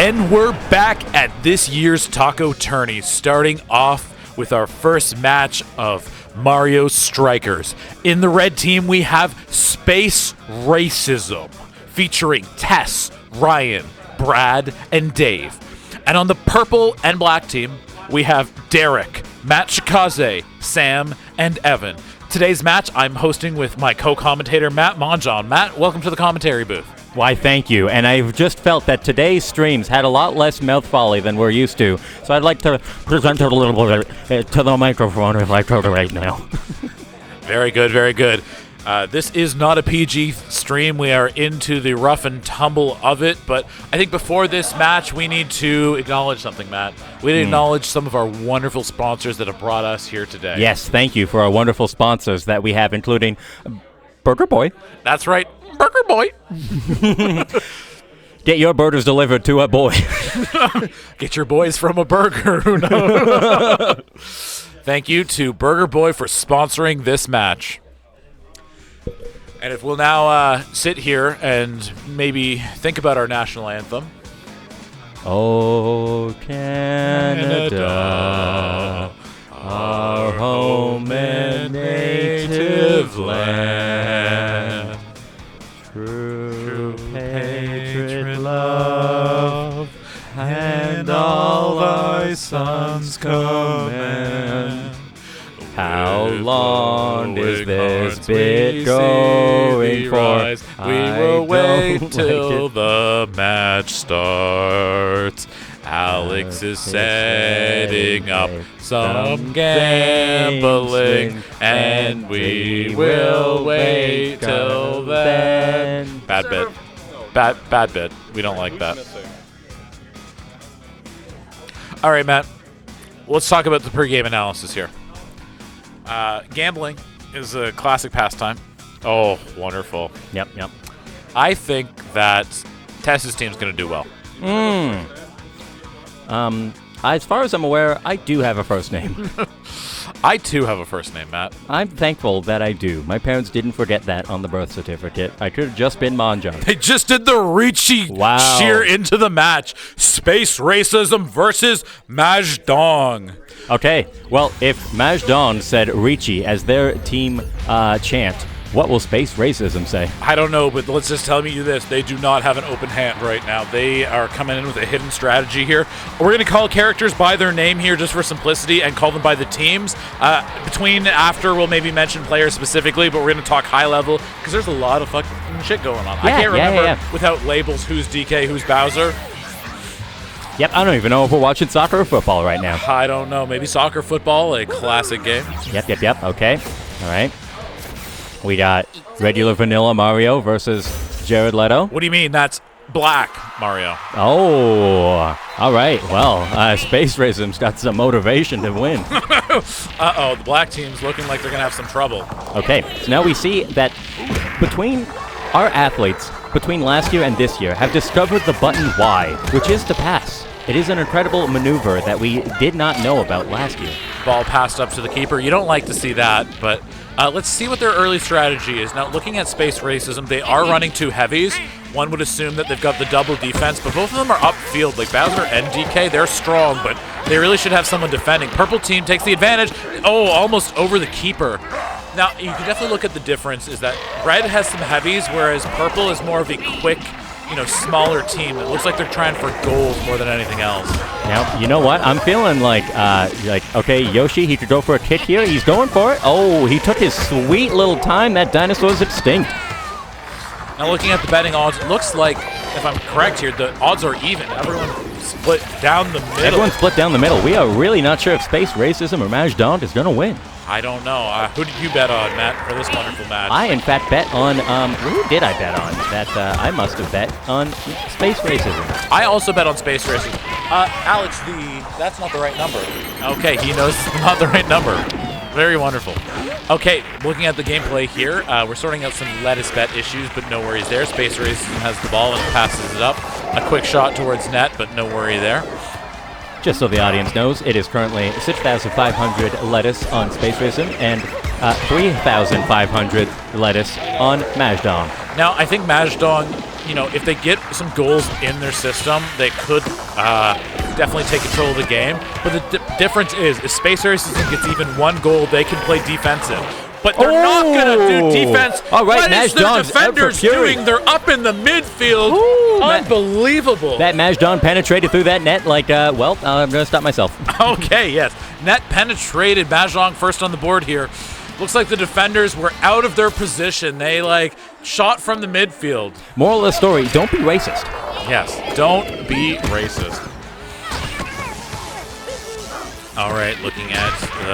And we're back at this year's Taco Tourney, starting off with our first match of Mario Strikers. In the red team, we have Space Racism, featuring Tess, Ryan, Brad, and Dave. And on the purple and black team, we have Derek, Matt Shikaze, Sam, and Evan. Today's match, I'm hosting with my co-commentator, Matt Mahjdong. Matt, welcome to the commentary booth. Why, thank you. And I've just felt that today's streams had a lot less mouth folly than we're used to. So I'd like to present it a little bit to the microphone if I could right now. Very good, very good. This is not a PG stream. We are into the rough and tumble of it. But I think before this match, we need to acknowledge something, Matt. We need to acknowledge some of our wonderful sponsors that have brought us here today. Yes, thank you for our wonderful sponsors that we have, including Burger Boy. That's right. Burger Boy. Get your burgers delivered to a boy. Get your boys from a burger. No. Thank you to Burger Boy for sponsoring this match. And if we'll now sit here and maybe think about our national anthem. Oh, Canada, our home and native land. True patriot love, and all thy sons command. How long is this bit going for? We will wait till the match starts. Alex is setting up some gambling, and we will wait till then. Bad bit. Bad bit. We don't like that. All right, Matt. Let's talk about the pregame analysis here. Gambling is a classic pastime. Oh, wonderful. Yep. I think that Tess's team's going to do well. As far as I'm aware, I do have a first name. I, too, have a first name, Matt. I'm thankful that I do. My parents didn't forget that on the birth certificate. I could have just been Mahjdong. They just did the Ricci cheer into the match. Space Racism versus Mahjdong. Okay, well, if Mahjdong said Ricci as their team chant, what will Space Racism say? I don't know, but let's just tell you this. They do not have an open hand right now. They are coming in with a hidden strategy here. We're going to call characters by their name here just for simplicity and call them by the teams. After, we'll maybe mention players specifically, but we're going to talk high level because there's a lot of fucking shit going on. I can't remember without labels who's DK, who's Bowser. Yep, I don't even know if we're watching soccer or football right now. I don't know. Maybe soccer, football, a classic game. Yep. Okay. All right. We got regular vanilla Mario versus Jared Leto. What do you mean? That's black Mario. Oh, all right. Well, Space Racism's got some motivation to win. Uh-oh, the black team's looking like they're going to have some trouble. Okay, so now we see that between our athletes, between last year and this year, have discovered the button Y, which is to pass. It is an incredible maneuver that we did not know about last year. Ball passed up to the keeper. You don't like to see that, but let's see what their early strategy is. Now, looking at Space Racism, they are running two heavies. One would assume that they've got the double defense, but both of them are upfield. Like Bowser and DK, they're strong, but they really should have someone defending. Purple team takes the advantage. Oh, almost over the keeper. Now, you can definitely look at the difference is that red has some heavies, whereas purple is more of a quick, smaller team. It looks like they're trying for goals more than anything else. Now, you know what? I'm feeling okay, Yoshi, he could go for a kick here. He's going for it. Oh, he took his sweet little time. That dinosaur's extinct. Now, looking at the betting odds, it looks like, if I'm correct here, the odds are even. Everyone split down the middle. Everyone split down the middle. We are really not sure if Space Racism or Mahjdong is going to win. I don't know. Who did you bet on, Matt, for this wonderful match? I, in fact, bet on, who did I bet on? I must have bet on Space Racism. I also bet on Space Racism. Alex, that's not the right number. Okay, he knows it's not the right number. Very wonderful. Okay, looking at the gameplay here, we're sorting out some lettuce bet issues, but no worries there. Space Racism has the ball and passes it up. A quick shot towards net, but no worry there. Just so the audience knows, it is currently 6,500 lettuce on Space Racism and 3,500 lettuce on Mahjdong. Now, I think Mahjdong if they get some goals in their system, they could definitely take control of the game. But the difference is, if Space Racism gets even one goal, they can play defensive. But they're not going to do defense. All right, what is their defenders doing? They're up in the midfield. Unbelievable. That Mahjdong penetrated through that net like, I'm going to stop myself. Okay, yes. Net penetrated. Mahjdong first on the board here. Looks like the defenders were out of their position. They, shot from the midfield. Moral of the story, don't be racist. Yes, don't be racist. All right, looking at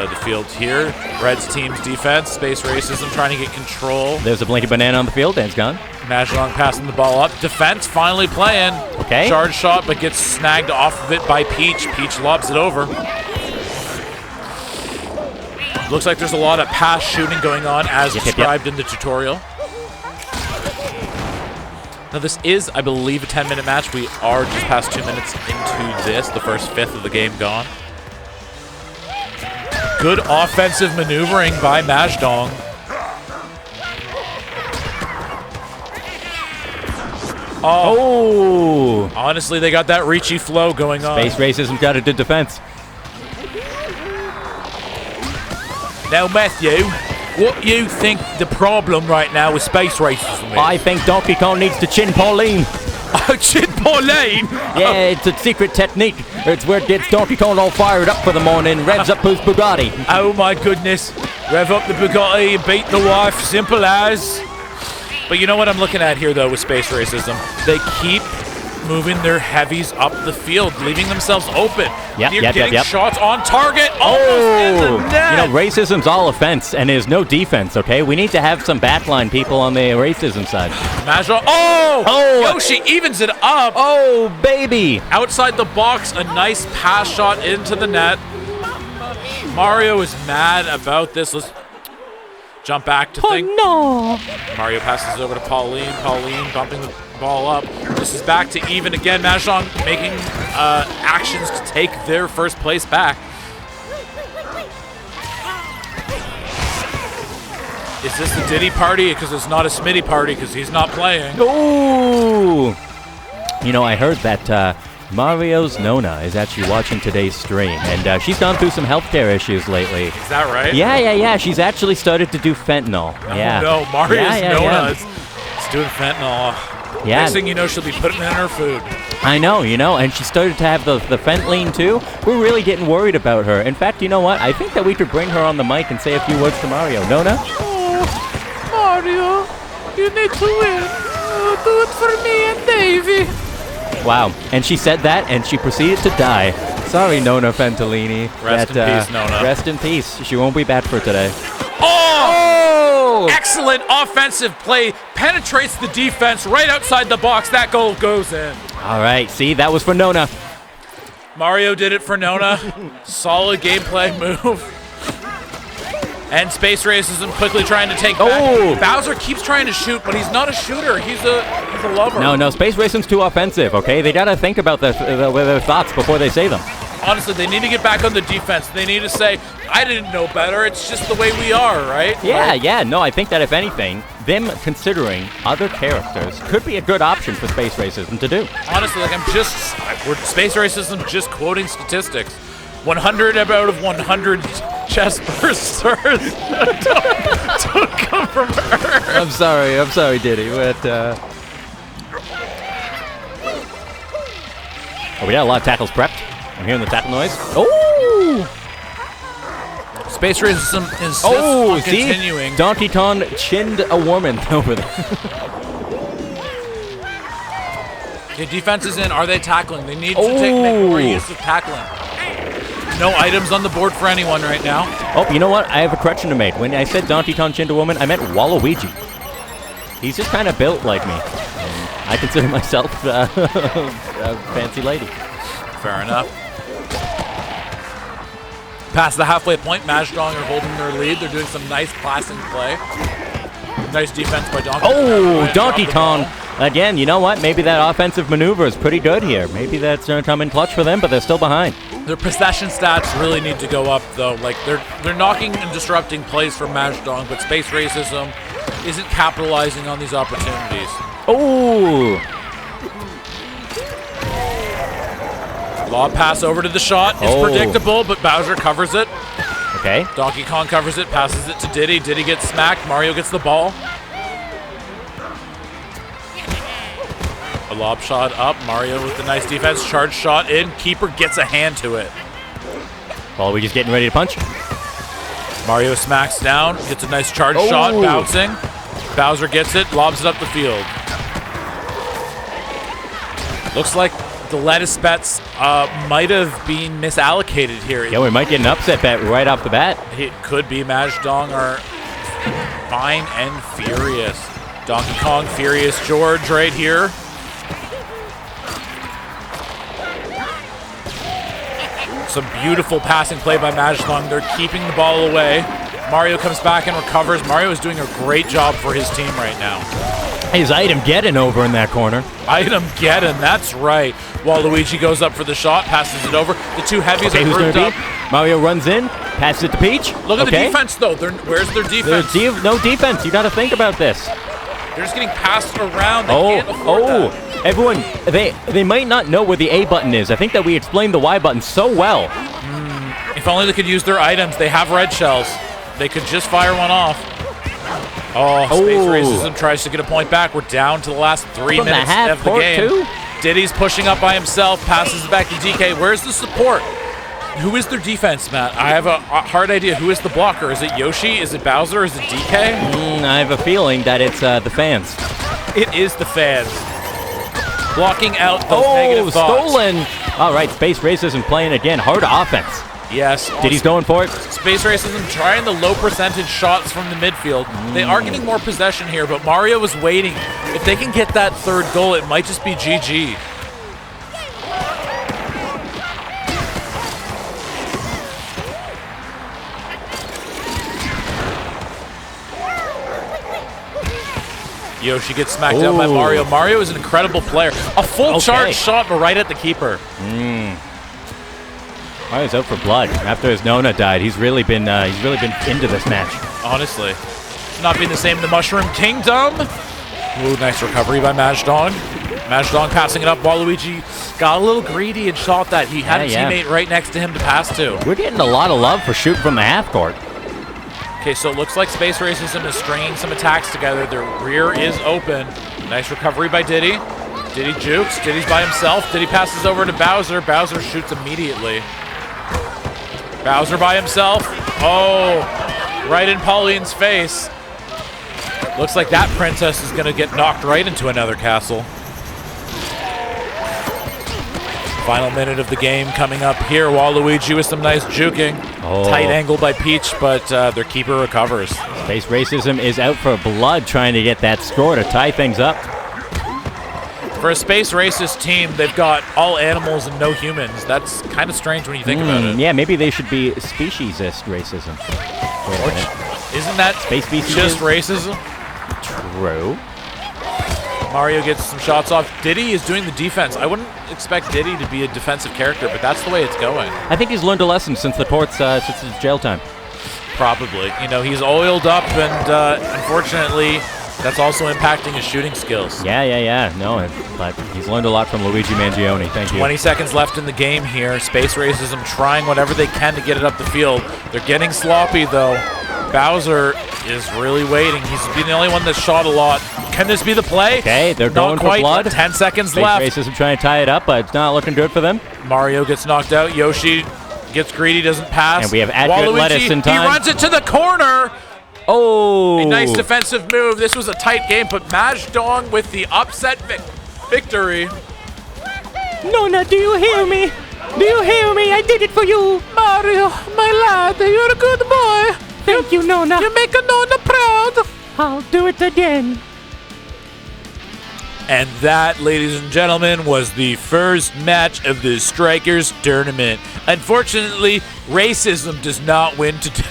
the field here. Red's team's defense, Space Racism trying to get control. There's a blinky banana on the field, and it's gone. Mahjdong passing the ball up. Defense finally playing. Okay. Charge shot, but gets snagged off of it by Peach. Peach lobs it over. Looks like there's a lot of pass shooting going on as described in the tutorial. Now this is, I believe, a 10-minute match. We are just past 2 minutes into this, the first fifth of the game gone. Good offensive maneuvering by Mahjdong. Oh! Honestly, they got that reachy flow going on. Space Racism got a good defense. Now, Matthew, what you think the problem right now with Space Racism is? I think Donkey Kong needs to chin Pauline. Oh, chin Pauline? Yeah, it's a secret technique. It's where it gets Donkey Kong all fired up for the morning, revs up his Bugatti. Oh my goodness. Rev up the Bugatti and beat the wife, simple as. But you know what I'm looking at here, though, with Space Racism? They keep moving their heavies up the field, leaving themselves open. They're getting shots on target. Almost in the net. Racism's all offense, and there's no defense, okay? We need to have some backline people on the racism side. Mahjdong. Oh! Yoshi evens it up. Oh, baby. Outside the box, a nice pass shot into the net. Mario is mad about this. Let's jump back to think. No. Mario passes it over to Pauline. Pauline bumping the ball up. This is back to even again. Mahjdong making actions to take their first place back. Is this the Diddy party? Because it's not a Smitty party because he's not playing. Ooh! I heard that Mario's Nona is actually watching today's stream, and she's gone through some healthcare issues lately. Is that right? Yeah. She's actually started to do fentanyl. Oh, no, Mario's Nona is doing fentanyl. Yeah. Next thing you know, she'll be putting it in her food. I know, and she started to have the fentanyl too. We're really getting worried about her. In fact, you know what? I think that we could bring her on the mic and say a few words to Mario. Nona? Mario, you need to win. Do it for me and Davey. Wow. And she said that, and she proceeded to die. Sorry, Nona Fentolini. Rest in peace, Nona. Rest in peace. She won't be bad for today. Oh! Excellent offensive play. Penetrates the defense right outside the box. That goal goes in. All right. See, that was for Nona. Mario did it for Nona. Solid gameplay move. And Space Racism quickly trying to take back. Bowser keeps trying to shoot, but he's not a shooter. He's a lover. No, Space Racism's too offensive, okay? They got to think about their thoughts before they say them. Honestly, they need to get back on the defense. They need to say, I didn't know better. It's just the way we are, right? Yeah. No, I think that if anything, them considering other characters could be a good option for Space Racism to do. Honestly, we're Space Racism just quoting statistics. 100 out of 100 chest bursts don't come from her. I'm sorry, Diddy, but we got a lot of tackles prepped. I'm hearing the tackle noise. Oh! Space Racism is just continuing. Donkey Kong chinned a woman over there. Okay, defense is in. Are they tackling? They need to make more use of tackling. No items on the board for anyone right now. Oh, you know what? I have a correction to make. When I said Donkey Kong chinned a woman, I meant Waluigi. He's just kind of built like me. And I consider myself a fancy lady. Fair enough. Past the halfway point, Mahjdong are holding their lead. They're doing some nice passing play. Nice defense by Donkey Kong. Oh, Donkey Kong. Again, you know what? Maybe that offensive maneuver is pretty good here. Maybe that's going to come in clutch for them, but they're still behind. Their possession stats really need to go up, though. Like, they're knocking and disrupting plays from Mahjdong, but Space Racism isn't capitalizing on these opportunities. Oh! Lob pass over to the shot. It's predictable, but Bowser covers it. Okay. Donkey Kong covers it, passes it to Diddy. Diddy gets smacked. Mario gets the ball. A lob shot up. Mario with the nice defense. Charge shot in. Keeper gets a hand to it. Waluigi's getting ready to punch. Mario smacks down. Gets a nice charge shot. Bouncing. Bowser gets it. Lobs it up the field. Looks like the lettuce bets might have been misallocated here. Yeah, we might get an upset bet right off the bat. It could be. Mahjdong are fine and furious. Donkey Kong, Furious George right here. Some beautiful passing play by Mahjdong. They're keeping the ball away. Mario comes back and recovers. Mario is doing a great job for his team right now. His item getting over in that corner. Item getting, that's right. Waluigi goes up for the shot, passes it over. The two heavies are grouped up. Mario runs in, passes it to Peach. Look at the defense, though. Where's their defense? No defense. You got to think about this. They're just getting passed around. They can't afford that. Everyone, they might not know where the A button is. I think that we explained the Y button so well. If only they could use their items. They have red shells. They could just fire one off. Space Racism tries to get a point back. We're down to the last 3 minutes of the game. Too? Diddy's pushing up by himself, passes it back to DK. Where's the support? Who is their defense, Matt? I have a hard idea. Who is the blocker? Is it Yoshi? Is it Bowser? Is it DK? I have a feeling that it's the fans. It is the fans. Blocking out those negative thoughts. Stolen! All right, Space Racism playing again. Hard offense. Yes. Diddy's going for it. Space Racism trying the low percentage shots from the midfield. They are getting more possession here, but Mario was waiting. If they can get that third goal, it might just be GG. Yoshi gets smacked down by Mario. Mario is an incredible player. A full charge shot, but right at the keeper. Mario's out for blood. After his Nona died, he's really been into this match. Honestly, it's not been the same in the Mushroom Kingdom. Ooh, nice recovery by Mahjdong. Mahjdong passing it up. Waluigi got a little greedy and shot that. He had a teammate right next to him to pass to. We're getting a lot of love for shooting from the half court. Okay, so it looks like Space Racism is stringing some attacks together. Their rear is open. Nice recovery by Diddy. Diddy jukes. Diddy's by himself. Diddy passes over to Bowser. Bowser shoots immediately. Bowser by himself. Right in Pauline's face. Looks like that princess is going to get knocked right into another castle. Final minute of the game coming up here. Waluigi with some nice juking. Tight angle by Peach, but their keeper recovers. Space Racism is out for blood trying to get that score to tie things up. For a space racist team, they've got all animals and no humans. That's kind of strange when you think about it. Yeah, maybe they should be speciesist racism. Isn't that space species just racism? True. Mario gets some shots off. Diddy is doing the defense. I wouldn't expect Diddy to be a defensive character, but that's the way it's going. I think he's learned a lesson since the torts, since his jail time. Probably. You know, he's oiled up, and unfortunately, that's also impacting his shooting skills. Yeah. No, but he's learned a lot from Luigi Mangione. Thank you. 20 seconds left in the game here. Space Racism trying whatever they can to get it up the field. They're getting sloppy, though. Bowser is really waiting. He's been the only one that's shot a lot. Can this be the play? Okay, they're going for blood. 10 seconds Space left. Racism trying to tie it up, but it's not looking good for them. Mario gets knocked out. Yoshi gets greedy, doesn't pass. And we have accurate lettuce in time. He runs it to the corner. A nice defensive move. This was a tight game, but Mahjdong with the upset victory. Nona, do you hear me? Do you hear me? I did it for you. Mario, my lad, you're a good boy. Thank you, Nona. You make a Nona proud. I'll do it again. And that, ladies and gentlemen, was the first match of the Strikers Tournament. Unfortunately, racism does not win to...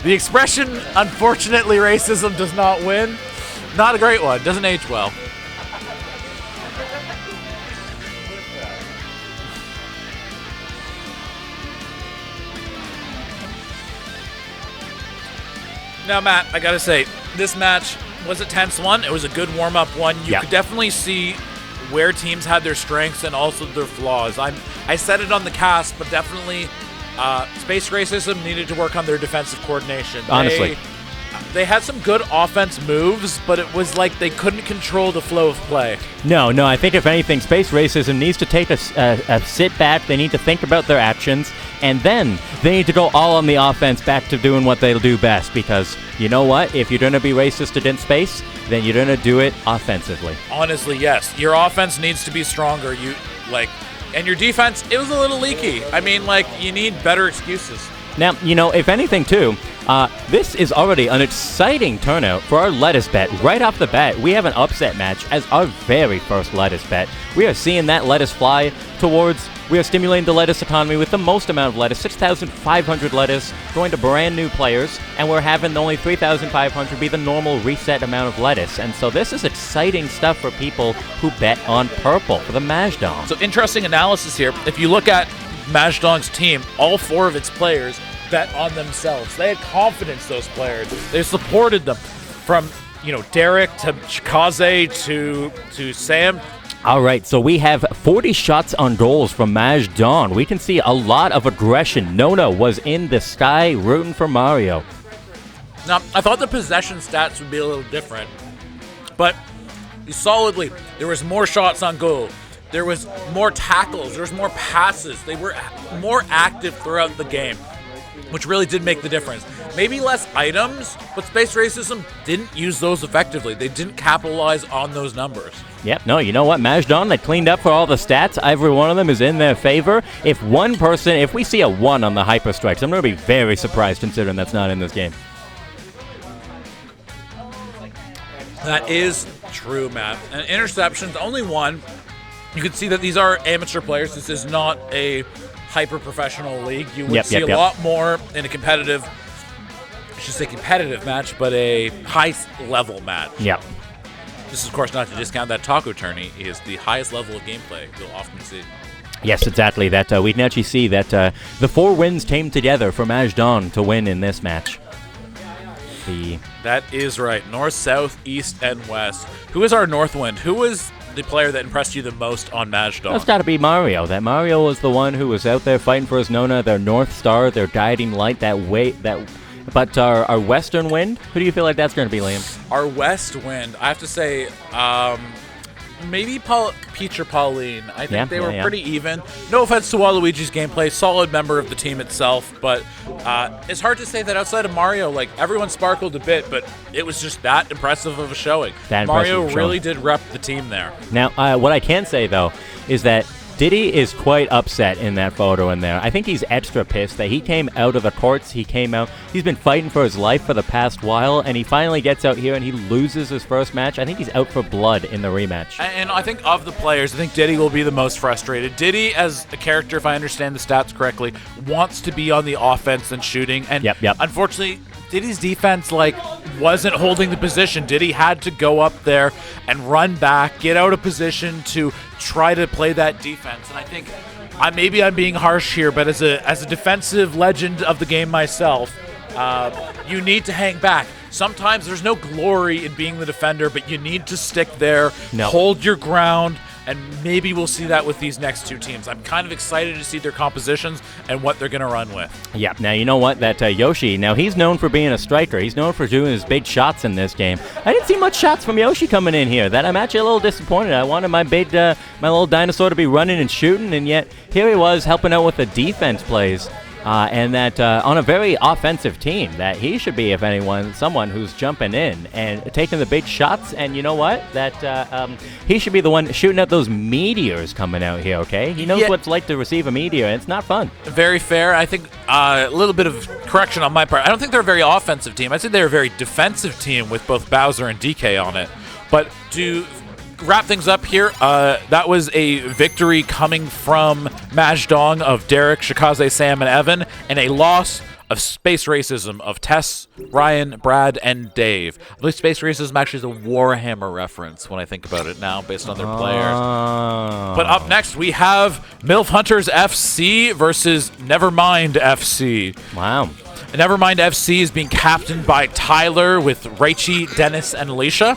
The expression, unfortunately, racism does not win. Not a great one. Doesn't age well. Now, Matt, I gotta say, this match was a tense one. It was a good warm-up one. You could definitely see where teams had their strengths and also their flaws. I said it on the cast, but definitely Space Racism needed to work on their defensive coordination. Honestly. They had some good offense moves, but it was like they couldn't control the flow of play. No, I think if anything, Space Racism needs to take a sit back. They need to think about their actions, and then they need to go all on the offense back to doing what they'll do best, because you know what? If you're going to be racist against space, then you're going to do it offensively. Honestly, yes. Your offense needs to be stronger. And your defense, it was a little leaky. I mean, you need better excuses. Now, if anything, too, this is already an exciting turnout for our lettuce bet. Right off the bat, we have an upset match as our very first lettuce bet. We are seeing that lettuce fly towards, we are stimulating the lettuce economy with the most amount of lettuce, 6,500 lettuce going to brand new players, and we're having only 3,500 be the normal reset amount of lettuce. And so this is exciting stuff for people who bet on purple for the Mahjdong. So interesting analysis here. If you look at Mahjdong's team, all 4 of its players bet on themselves. They had confidence, those players. They supported them from, Derek to Chikaze to Sam. All right, so we have 40 shots on goals from Mahjdong. We can see a lot of aggression. Nona was in the sky rooting for Mario. Now, I thought the possession stats would be a little different, but solidly, there was more shots on goal. There was more tackles. There was more passes. They were more active throughout the game, which really did make the difference. Maybe less items, but Space Racism didn't use those effectively. They didn't capitalize on those numbers. Yep, no, you know what, Mahjdong, they cleaned up for all the stats. Every one of them is in their favor. If we see a 1 on the Hyper Strikes, I'm going to be very surprised considering that's not in this game. That is true, Matt. And interceptions, only 1. You can see that these are amateur players. This is not a hyper-professional league. You would see a lot more in a competitive match, but a high-level match. Yep. This is, of course, not to discount that Taco Tourney is the highest level of gameplay you'll often see. Yes, exactly. That we can actually see that the 4 wins came together for Mahjdong to win in this match. That is right. North, South, East, and West. Who is our Northwind? Who was the player that impressed you the most on Mahjdong? That's got to be Mario. That Mario was the one who was out there fighting for his Nona, their North Star, their guiding light, But our Western Wind, who do you feel like that's going to be, Liam? Our West Wind, I have to say, maybe Peach or Pauline. I think they were pretty even. No offense to Waluigi's gameplay, solid member of the team itself, but it's hard to say that outside of Mario, everyone sparkled a bit, but it was just that impressive of a showing. Mario really did rep the team there. Now, what I can say, though, is that Diddy is quite upset in that photo in there. I think he's extra pissed that he came out of the courts. He's been fighting for his life for the past while, and he finally gets out here and he loses his first match. I think he's out for blood in the rematch. And I think of the players, I think Diddy will be the most frustrated. Diddy, as a character, if I understand the stats correctly, wants to be on the offense and shooting. And unfortunately, Diddy's defense wasn't holding the position. Diddy had to go up there and run back, get out of position to try to play that defense. And I think maybe I'm being harsh here, but as a defensive legend of the game myself, you need to hang back. Sometimes there's no glory in being the defender, but you need to stick there, hold your ground, and maybe we'll see that with these next 2 teams. I'm kind of excited to see their compositions and what they're going to run with. Yeah, now you know what? That Yoshi, now he's known for being a striker. He's known for doing his big shots in this game. I didn't see much shots from Yoshi coming in here. That I'm actually a little disappointed. I wanted my little dinosaur to be running and shooting, and yet here he was helping out with the defense plays. And that on a very offensive team, that he should be, if anyone, someone who's jumping in and taking the big shots. And you know what? That he should be the one shooting at those meteors coming out here, okay? He knows what it's like to receive a meteor, and it's not fun. Very fair. I think a little bit of correction on my part. I don't think they're a very offensive team. I'd say they're a very defensive team with both Bowser and DK on it. But to wrap things up here, that was a victory coming from Mahjdong of Derek, Chikaze, Sam, and Evan, and a loss of Space Racism of Tess, Ryan, Brad, and Dave. I believe Space Racism actually is a Warhammer reference when I think about it now, based on their players. But up next, we have MILF Hunters FC versus Nevermind FC. Wow. Nevermind FC is being captained by Tyler with Raichi, Dennis, and Alicia,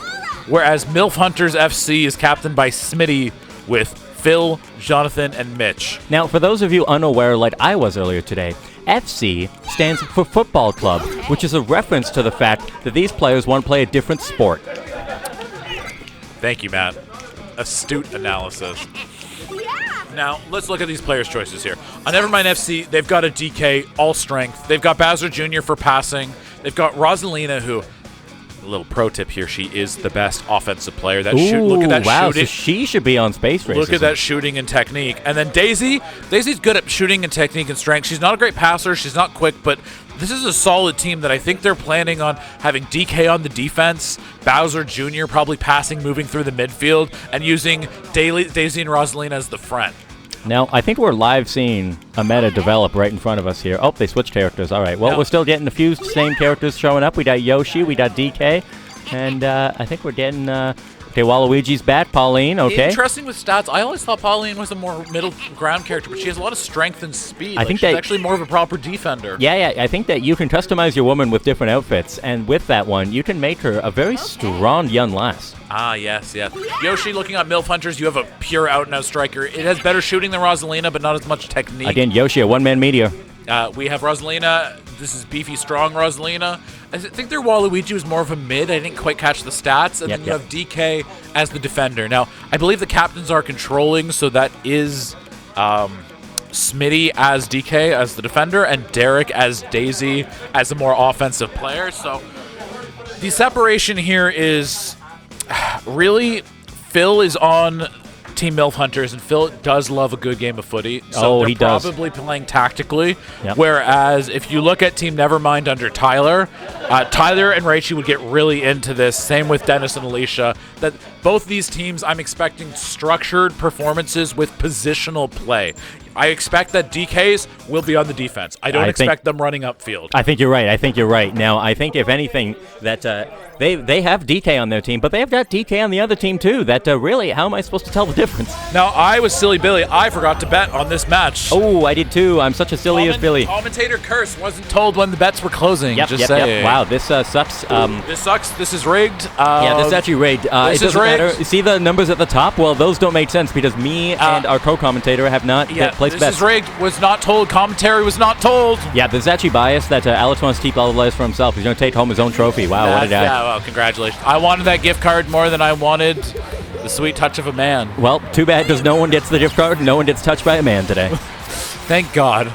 whereas MILF Hunters FC is captained by Smitty with Phil, Jonathan, and Mitch. Now, for those of you unaware, like I was earlier today, FC stands for Football Club, which is a reference to the fact that these players want to play a different sport. Thank you, Matt. Astute analysis. Now, let's look at these players' choices here. On Nevermind FC, they've got a DK, all strength. They've got Bowser Jr. for passing. They've got Rosalina, who, a little pro tip here, she is the best offensive player. Look at that wow, shooting. so she should be on Space Racism. Look at that shooting and technique. And then Daisy. Daisy's good at shooting and technique and strength. She's not a great passer. She's not quick, but this is a solid team that I think they're planning on having DK on the defense, Bowser Jr. probably passing, moving through the midfield, and using Daisy and Rosalina as the front. Now, I think we're live seeing a meta develop right in front of us here. Oh, they switched characters. All right. Well, No. we're still getting a few same characters showing up. We got Yoshi, we got DK, and I think we're getting... Okay, Waluigi's back. Pauline, okay. Interesting with stats. I always thought Pauline was a more middle ground character, but she has a lot of strength and speed. I think she's that- actually more of a proper defender. Yeah, I think that you can customize your woman with different outfits, and with that one, you can make her a very strong young lass. Ah, yes. Yoshi, looking at MILF Hunters, you have a pure out-and-out striker. It has better shooting than Rosalina, but not as much technique. Again, Yoshi, a one-man meteor. We have Rosalina. This is beefy, strong Rosalina. I think their Waluigi was more of a mid. I didn't quite catch the stats. And then you have DK as the defender. Now, I believe the captains are controlling, so that is Smitty as DK as the defender and Derek as Daisy as a more offensive player. So the separation here is really Phil is on Team MILF Hunters, and Phil does love a good game of footy. So he does. Probably playing tactically. Yep. Whereas if you look at Team Nevermind under Tyler, Tyler and Raichi would get really into this. Same with Dennis and Alicia. That both these teams, I'm expecting structured performances with positional play. I expect that DKs will be on the defense. I don't expect them running upfield. I think you're right. Now, I think if anything that they have DK on their team, but they've got DK on the other team too. That really, how am I supposed to tell the difference? Now, I was silly Billy. I forgot to bet on this match. Oh, I did too. I'm such a silly as Billy. Commentator Curse wasn't told when the bets were closing. Yep. Wow, this sucks. This sucks. This is rigged. Yeah, this is actually rigged. This it doesn't is rigged. matter. See the numbers at the top? Well, those don't make sense because me and our co-commentator have not placed bets. This is rigged. Was not told. Commentary was not told. Yeah, there's actually bias that Alex wants to keep all the lives for himself. He's going to take home his own trophy. Wow, what a guy. Yeah, well, congratulations. I wanted that gift card more than I wanted the sweet touch of a man. Well, too bad because no one gets the gift card. No one gets touched by a man today. Thank God.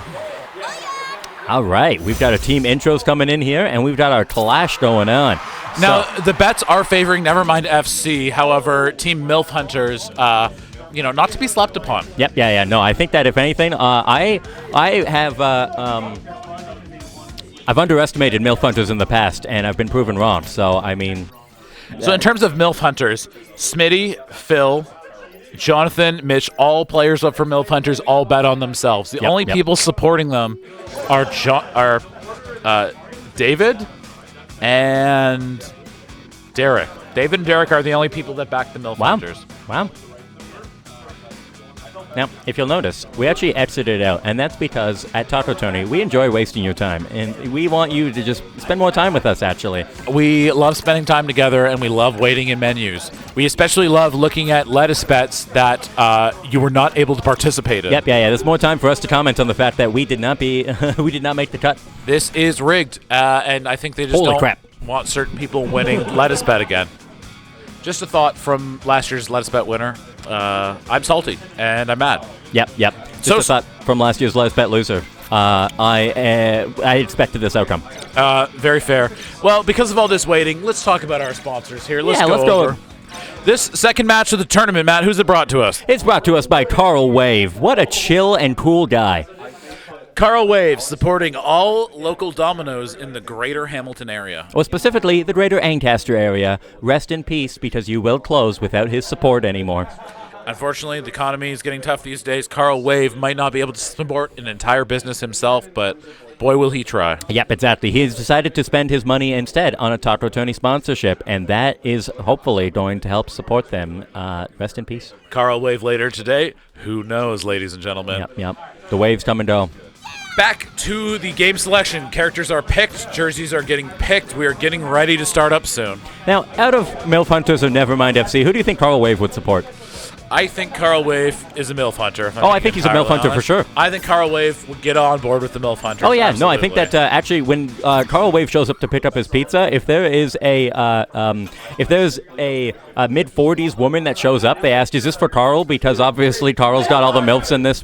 All right, we've got our team intros coming in here, and we've got our clash going on. Now, the bets are favoring Nevermind FC. However, Team MILF Hunters, not to be slept upon. Yep, yeah. No, I think that if anything, I've underestimated MILF Hunters in the past, and I've been proven wrong. So, I mean... So, in terms of MILF Hunters, Smitty, Phil, Jonathan, Mitch, all players up for MILF Hunters, all bet on themselves. The only people supporting them are David and Derek. David and Derek are the only people that back the MILF Hunters. Wow. Now, if you'll notice, we actually exited out, and that's because at Taco Tourney, we enjoy wasting your time, and we want you to just spend more time with us, actually. We love spending time together, and we love waiting in menus. We especially love looking at lettuce bets that you were not able to participate in. Yep, yeah. There's more time for us to comment on the fact that we did not make the cut. This is rigged, and I think they just don't want certain people winning lettuce bet again. Just a thought from last year's lettuce bet winner. I'm salty, and I'm mad. Yep. Just a thought from last year's lettuce bet loser. I expected this outcome. Very fair. Well, because of all this waiting, let's talk about our sponsors here. Let's go over. This second match of the tournament, Matt, who's it brought to us? It's brought to us by Carl Wave. What a chill and cool guy. Carl Wave, supporting all local dominoes in the greater Hamilton area. Well, specifically, the greater Ancaster area. Rest in peace, because you will close without his support anymore. Unfortunately, the economy is getting tough these days. Carl Wave might not be able to support an entire business himself, but boy, will he try. Yep, exactly. He's decided to spend his money instead on a Taco Tourney sponsorship, and that is hopefully going to help support them. Rest in peace. Carl Wave later today. Who knows, ladies and gentlemen? Yep. The waves come and go. Back to the game selection. Characters are picked. Jerseys are getting picked. We are getting ready to start up soon. Now, out of MILF Hunters or Nevermind FC, who do you think Carl Wave would support? I think Carl Wave is a MILF Hunter. I think he's a MILF Hunter for sure. I think Carl Wave would get on board with the MILF Hunter. Oh yeah, absolutely. no, I think that actually when Carl Wave shows up to pick up his pizza, if there is a mid-40s woman that shows up, they ask, "Is this for Carl?" Because obviously Carl's got all the MILFs in this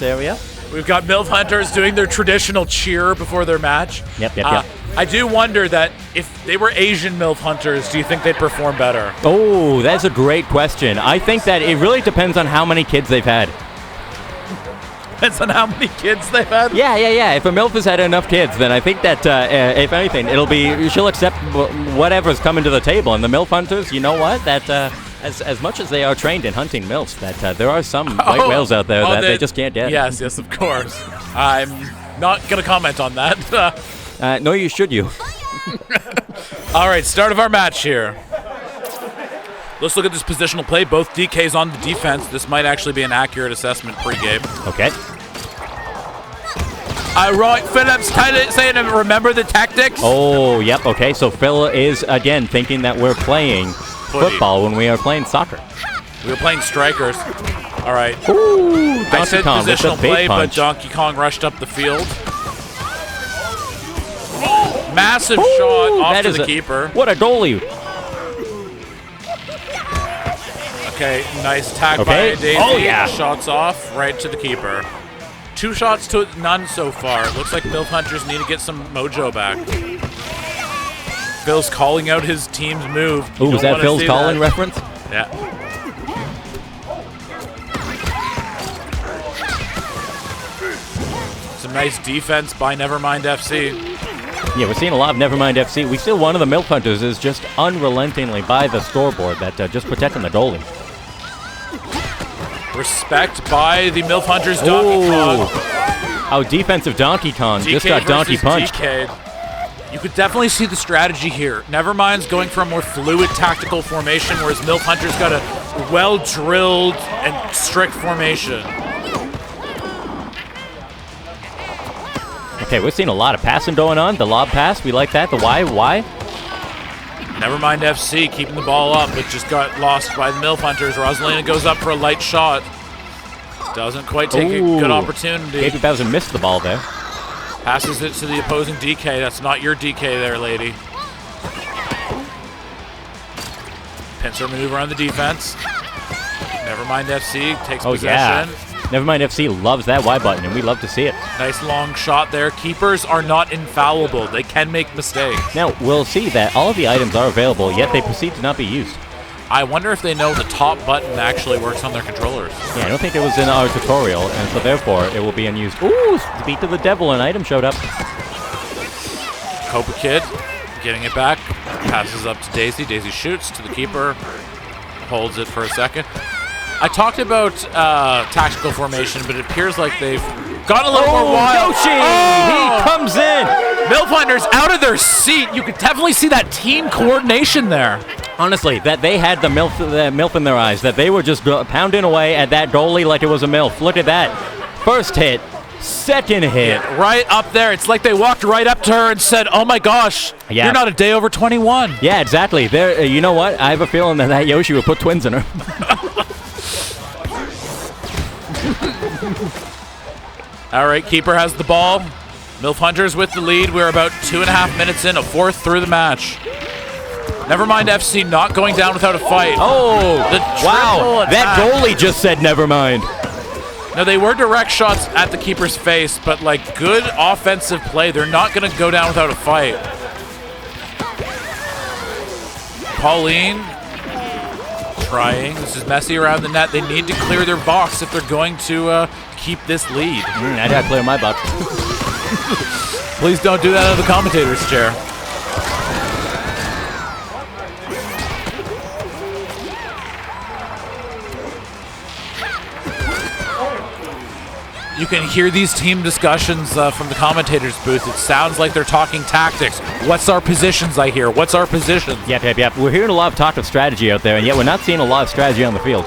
area. We've got MILF Hunters doing their traditional cheer before their match. Yep. I do wonder that if they were Asian MILF Hunters, do you think they'd perform better? Oh, that's a great question. I think that it really depends on how many kids they've had. Depends on how many kids they've had? Yeah. If a MILF has had enough kids, then I think that, if anything, she'll accept whatever's coming to the table. And the MILF Hunters, you know what? That as much as they are trained in hunting MILFs, that there are some white whales out there that they just can't get. Yes, of course. I'm not going to comment on that. No, you should. All right, start of our match here. Let's look at this positional play. Both DKs on the defense. This might actually be an accurate assessment pregame. Okay. Right, Phillips saying, remember the tactics? Oh, yep, okay. So Phil is, again, thinking that we're playing football when we are playing soccer. We were playing strikers. All right. Ooh, I said Kong positional play, punch. but Donkey Kong rushed up the field. Massive shot off to the keeper. What a goalie. Okay, nice tack by Daisy. Oh, yeah. Shots off right to the keeper. 2 shots to none so far. It looks like MILF Hunters need to get some mojo back. Phil's calling out his team's move. Ooh, was that Phil's calling reference? Yeah. Some nice defense by Nevermind FC. Yeah, we're seeing a lot of Nevermind FC. We still one of the MILF Hunters is just unrelentingly by the scoreboard, that just protecting the goalie. Respect by the MILF Hunters Donkey Kong. Oh, defensive Donkey Kong DK just got donkey punched. DK. You could definitely see the strategy here. Nevermind's going for a more fluid tactical formation, whereas MILF Hunter's got a well-drilled and strict formation. Okay, we're seeing a lot of passing going on. The lob pass, we like that. The why? Nevermind FC keeping the ball up, but just got lost by the MILF Hunters. Rosalina goes up for a light shot. Doesn't quite take a good opportunity. Baby Bowser missed the ball there. Passes it to the opposing DK. That's not your DK there, lady. Pincer maneuver on the defense. Nevermind FC takes possession. Yeah. Nevermind FC loves that Y button, and we love to see it. Nice long shot there. Keepers are not infallible. They can make mistakes. Now, we'll see that all of the items are available, yet they proceed to not be used. I wonder if they know the top button actually works on their controllers. Yeah, I don't think it was in our tutorial, and so therefore it will be unused. Ooh, Speak to the Devil, an item showed up. Copa Kid getting it back. Passes up to Daisy. Daisy shoots to the keeper. Holds it for a second. I talked about tactical formation, but it appears like they've gone a little more wild. Yoshi! He comes in! MILF Hunters out of their seat. You could definitely see that team coordination there. Honestly, that they had the MILF in their eyes, that they were just pounding away at that goalie like it was a MILF. Look at that. First hit, second hit. Right up there. It's like they walked right up to her and said, oh my gosh, you're not a day over 21. Yeah, exactly. There, you know what? I have a feeling that Yoshi would put twins in her. All right, keeper has the ball. MILF Hunters with the lead. We're about 2.5 minutes in, a fourth through the match. Nevermind FC not going down without a fight. Oh, wow. Attack. That goalie just said nevermind. Now, they were direct shots at the keeper's face, but like good offensive play. They're not going to go down without a fight. Pauline trying. This is messy around the net. They need to clear their box if they're going to keep this lead. I gotta clear my box. Please don't do that out of the commentator's chair. You can hear these team discussions from the commentator's booth. It sounds like they're talking tactics. What's our positions, I hear? What's our positions? Yep. We're hearing a lot of talk of strategy out there, and yet we're not seeing a lot of strategy on the field.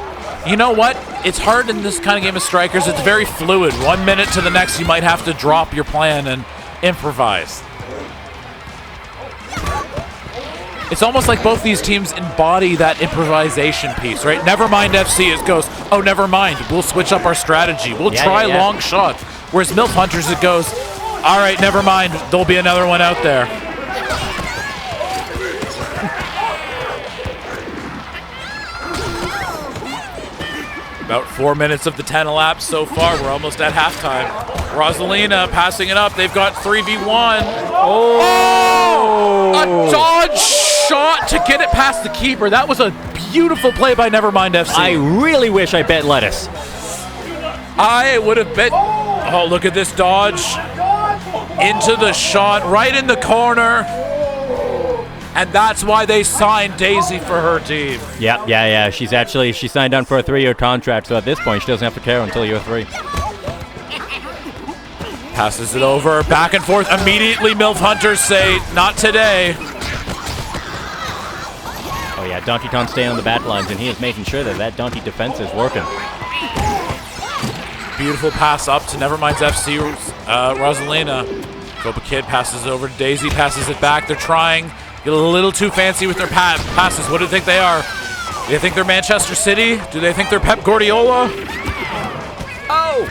You know what? It's hard in this kind of game of Strikers. It's very fluid. 1 minute to the next, you might have to drop your plan and improvise. It's almost like both these teams embody that improvisation piece, right? Nevermind FC, it goes, oh, never mind. We'll switch up our strategy. We'll try long shots. Whereas MILF Hunters, it goes, all right, never mind. There'll be another one out there. About 4 minutes of the 10 elapsed so far. We're almost at halftime. Rosalina passing it up. They've got 3v1. Oh! A dodge shot to get it past the keeper. That was a beautiful play by Nevermind FC. I really wish I bet lettuce. I would have bet. Oh, look at this dodge. Into the shot, right in the corner. And that's why they signed Daisy for her team. Yeah. She signed on for a 3-year contract, so at this point she doesn't have to care until year 3. Passes it over, back and forth. Immediately MILF Hunters say, not today. Oh yeah, Donkey Kong staying on the back lines, and he is making sure that Donkey defense is working. Beautiful pass up to Nevermind's FC, Rosalina. Copa Kid passes over to Daisy, passes it back. They're trying. Get a little too fancy with their passes. What do they think they are? Do they think they're Manchester City? Do they think they're Pep Guardiola? Oh!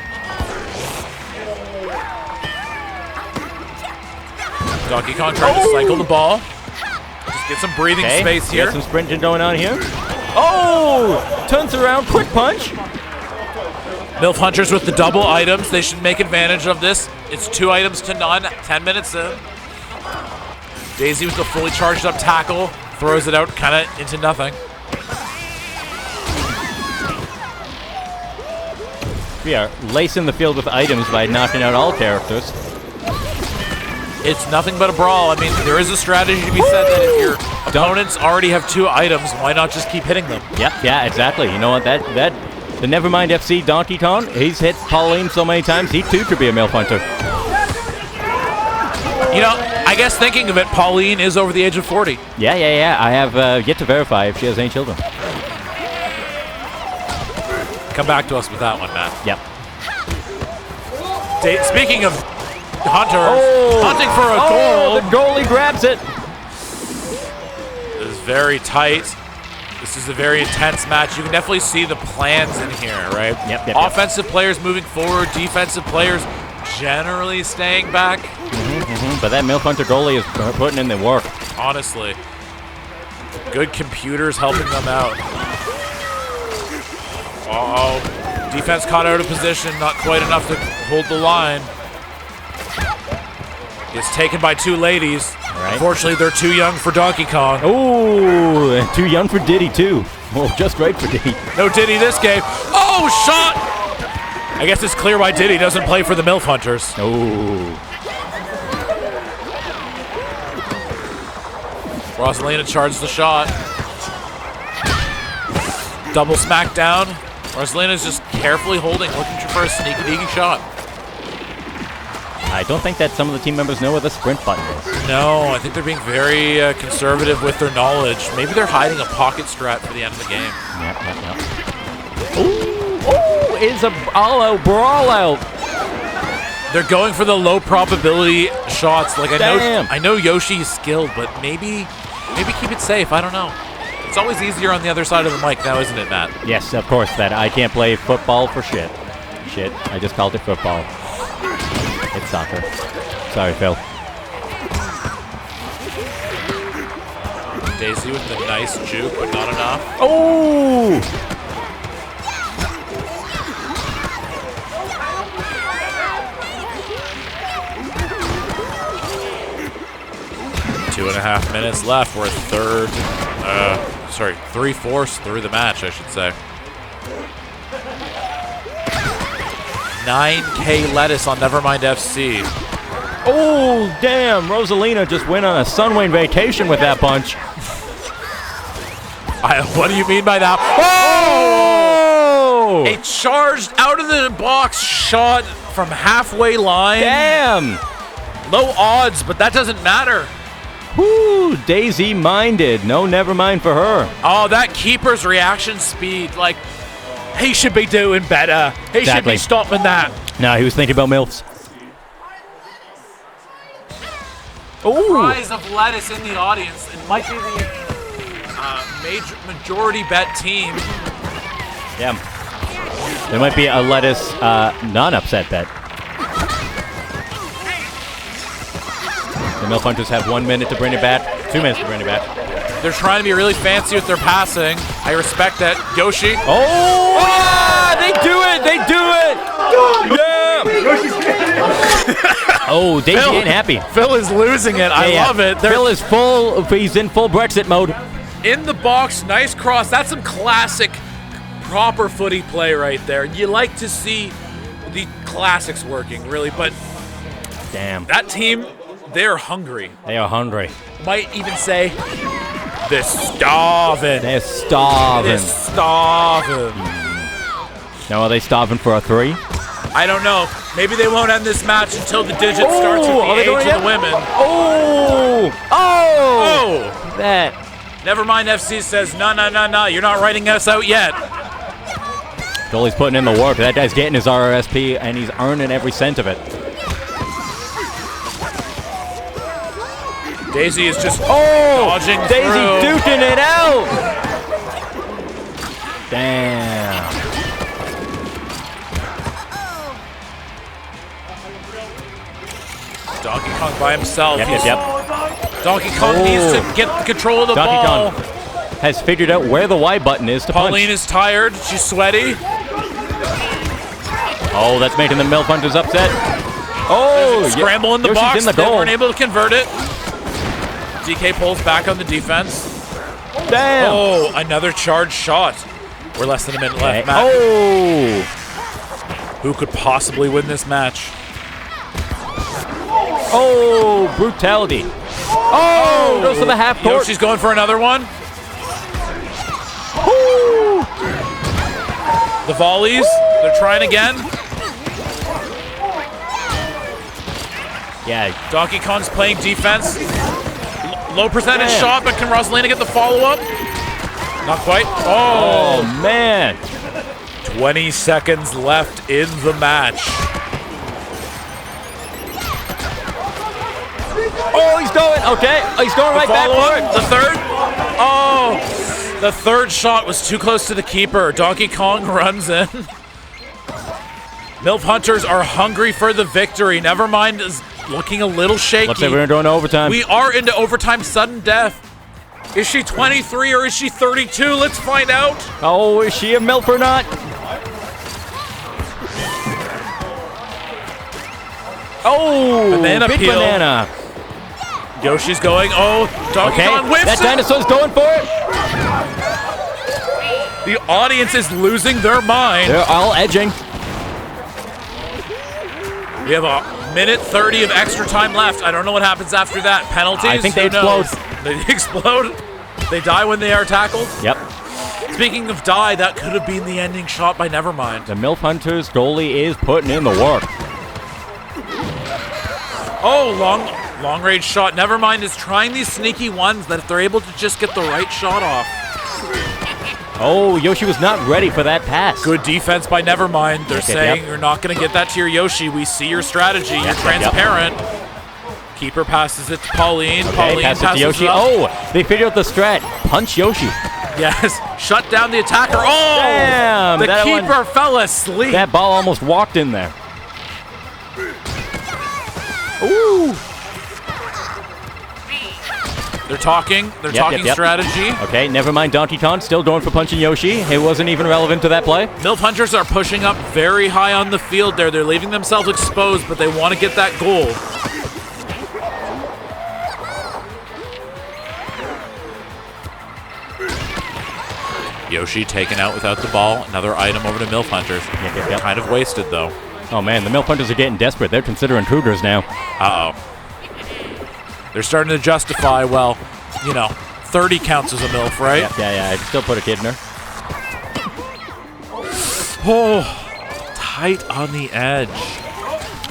Donkey Kong trying to cycle the ball. Just get some breathing space here. Got some sprinting going on here. Oh! Turns around, quick punch. MILF Hunters with the double items. They should make advantage of this. It's 2 items to none. 10 minutes in. Daisy with the fully charged up tackle. Throws it out kind of into nothing. We are lacing the field with items by knocking out all characters. It's nothing but a brawl. I mean, there is a strategy to be said that if your opponents already have 2 items, why not just keep hitting them? Yeah, exactly. You know what? The Nevermind FC Donkey Kong, he's hit Pauline so many times, he too could be a MILF Hunter. You know, I guess thinking of it, Pauline is over the age of 40. Yeah. I have yet to verify if she has any children. Come back to us with that one, Matt. Yep. Speaking of Hunters, hunting for a goal. The goalie grabs it. It is very tight. This is a very intense match. You can definitely see the plans in here, right? Yep. Offensive players moving forward, defensive players generally staying back. But that MILF Hunter goalie is putting in the work. Honestly. Good computers helping them out. Uh-oh. Defense caught out of position. Not quite enough to hold the line. Gets taken by 2 ladies. Right. Unfortunately, they're too young for Donkey Kong. Oh, and too young for Diddy, too. Well, just right for Diddy. No Diddy this game. Oh, shot! I guess it's clear why Diddy doesn't play for the MILF Hunters. Oh. Rosalina charged the shot. Double smackdown. Rosalina's just carefully holding, looking for a sneaky-deaky shot. I don't think that some of the team members know where the sprint button is. No, I think they're being very conservative with their knowledge. Maybe they're hiding a pocket strat for the end of the game. Yep. Ooh, it's a all-out brawl out. They're going for the low probability shots. Like Damn. I know Yoshi is skilled, but maybe keep it safe. I don't know. It's always easier on the other side of the mic now, isn't it, Matt? Yes, of course. That I can't play football for shit. I just called it football. It's soccer. Sorry, Phil. Daisy with the nice juke, but not enough. Oh! Two and a half minutes left. We're 3/4 through the match, I should say. 9K lettuce on Nevermind FC. Oh, damn. Rosalina just went on a Sunwayne vacation with that punch. What do you mean by that? Oh! A charged out of the box shot from halfway line. Damn. Low odds, but that doesn't matter. Whoo, Daisy minded. No, never mind for her. Oh, that keeper's reaction speed. Like, He should be doing better. He should be stopping that. No, he was thinking about MILFs. Rise of lettuce in the audience. It might be the majority bet team. Yeah. There might be a lettuce non-upset bet. The MILF Hunters have 1 minute to bring it back. 2 minutes to bring it back. They're trying to be really fancy with their passing. I respect that. Yoshi. Oh, yeah! They do it! They do it! Yeah! Oh, Daisy ain't happy. Phil is losing it. I love it. Phil is full. He's in full Brexit mode. In the box, nice cross. That's some classic, proper footy play right there. You like to see the classics working, really, but damn, that team, they're hungry. They are hungry. Might even say they're starving. They're starving. They're starving. Now, are they starving for a 3? I don't know. Maybe they won't end this match until the digit starts with the age of the women. Oh! That. Nevermind FC says, no, you're not writing us out yet. Goalie's putting in the work. That guy's getting his RRSP, and he's earning every cent of it. Daisy is just dodging Daisy through. duking it out! Damn. Donkey Kong by himself. Yep. Donkey Kong needs to get control of the Donkey ball. Kong has figured out where the Y button is to Pauline punch. is tired. She's sweaty. Oh, that's making the MILF Hunters upset. Oh, scramble in the Yoshi's box. in the They goal. weren't able to convert it. DK pulls back on the defense. Damn. Oh, another charged shot. We're less than a minute left, Matt. Oh. Who could possibly win this match? Oh, brutality. Oh, goes to the half court. Yoshi's going for another one. Woo. The volleys. They're trying again. Yeah. Donkey Kong's playing defense. Low percentage shot, but can Rosalina get the follow-up? Not quite. Oh, man. 20 seconds left in the match. Oh, he's going. Okay. He's going right back for it. The third. Oh, the third shot was too close to the keeper. Donkey Kong runs in. MILF Hunters are hungry for the victory. Nevermind is looking a little shaky. Looks like we're going to overtime. We are into overtime sudden death. Is she 23 or is she 32? Let's find out. Oh, is she a MILF or not? Oh, banana big peel. banana. Yoshi's going. Oh, Donkey Kong whips that it. dinosaur's going for it. The audience is losing their mind. They're all edging. We have a minute 30 of extra time left. I don't know what happens after that. Penalties? I think they Who knows? explode. They explode. They die when they are tackled. Yep. Speaking of die, that could have been the ending shot by Nevermind. The MILF Hunters goalie is putting in the work. Oh, long range shot. Nevermind is trying these sneaky ones that if they're able to just get the right shot off. Oh, Yoshi was not ready for that pass. Good defense by Nevermind. They're saying you're not going to get that to your Yoshi. We see your strategy. You're transparent. Keeper passes it to Pauline. Pauline passes it to Yoshi. Oh, they figured out the strat. Punch Yoshi. Yes. Shut down the attacker. Oh! Damn, the that keeper fell asleep. That ball almost walked in there. Ooh. They're talking. They're talking strategy. Okay, never mind. Donkey Kong still going for punching Yoshi. It wasn't even relevant to that play. MILF Hunters are pushing up very high on the field there. They're leaving themselves exposed, but they want to get that goal. Yoshi taken out without the ball. Another item over to MILF Hunters. Kind of wasted, though. Oh, man, the MILF Hunters are getting desperate. They're considering Cougars now. Uh-oh. They're starting to justify, well, you know, 30 counts as a MILF, right? Yeah, I'd still put a kid in her. Oh, tight on the edge.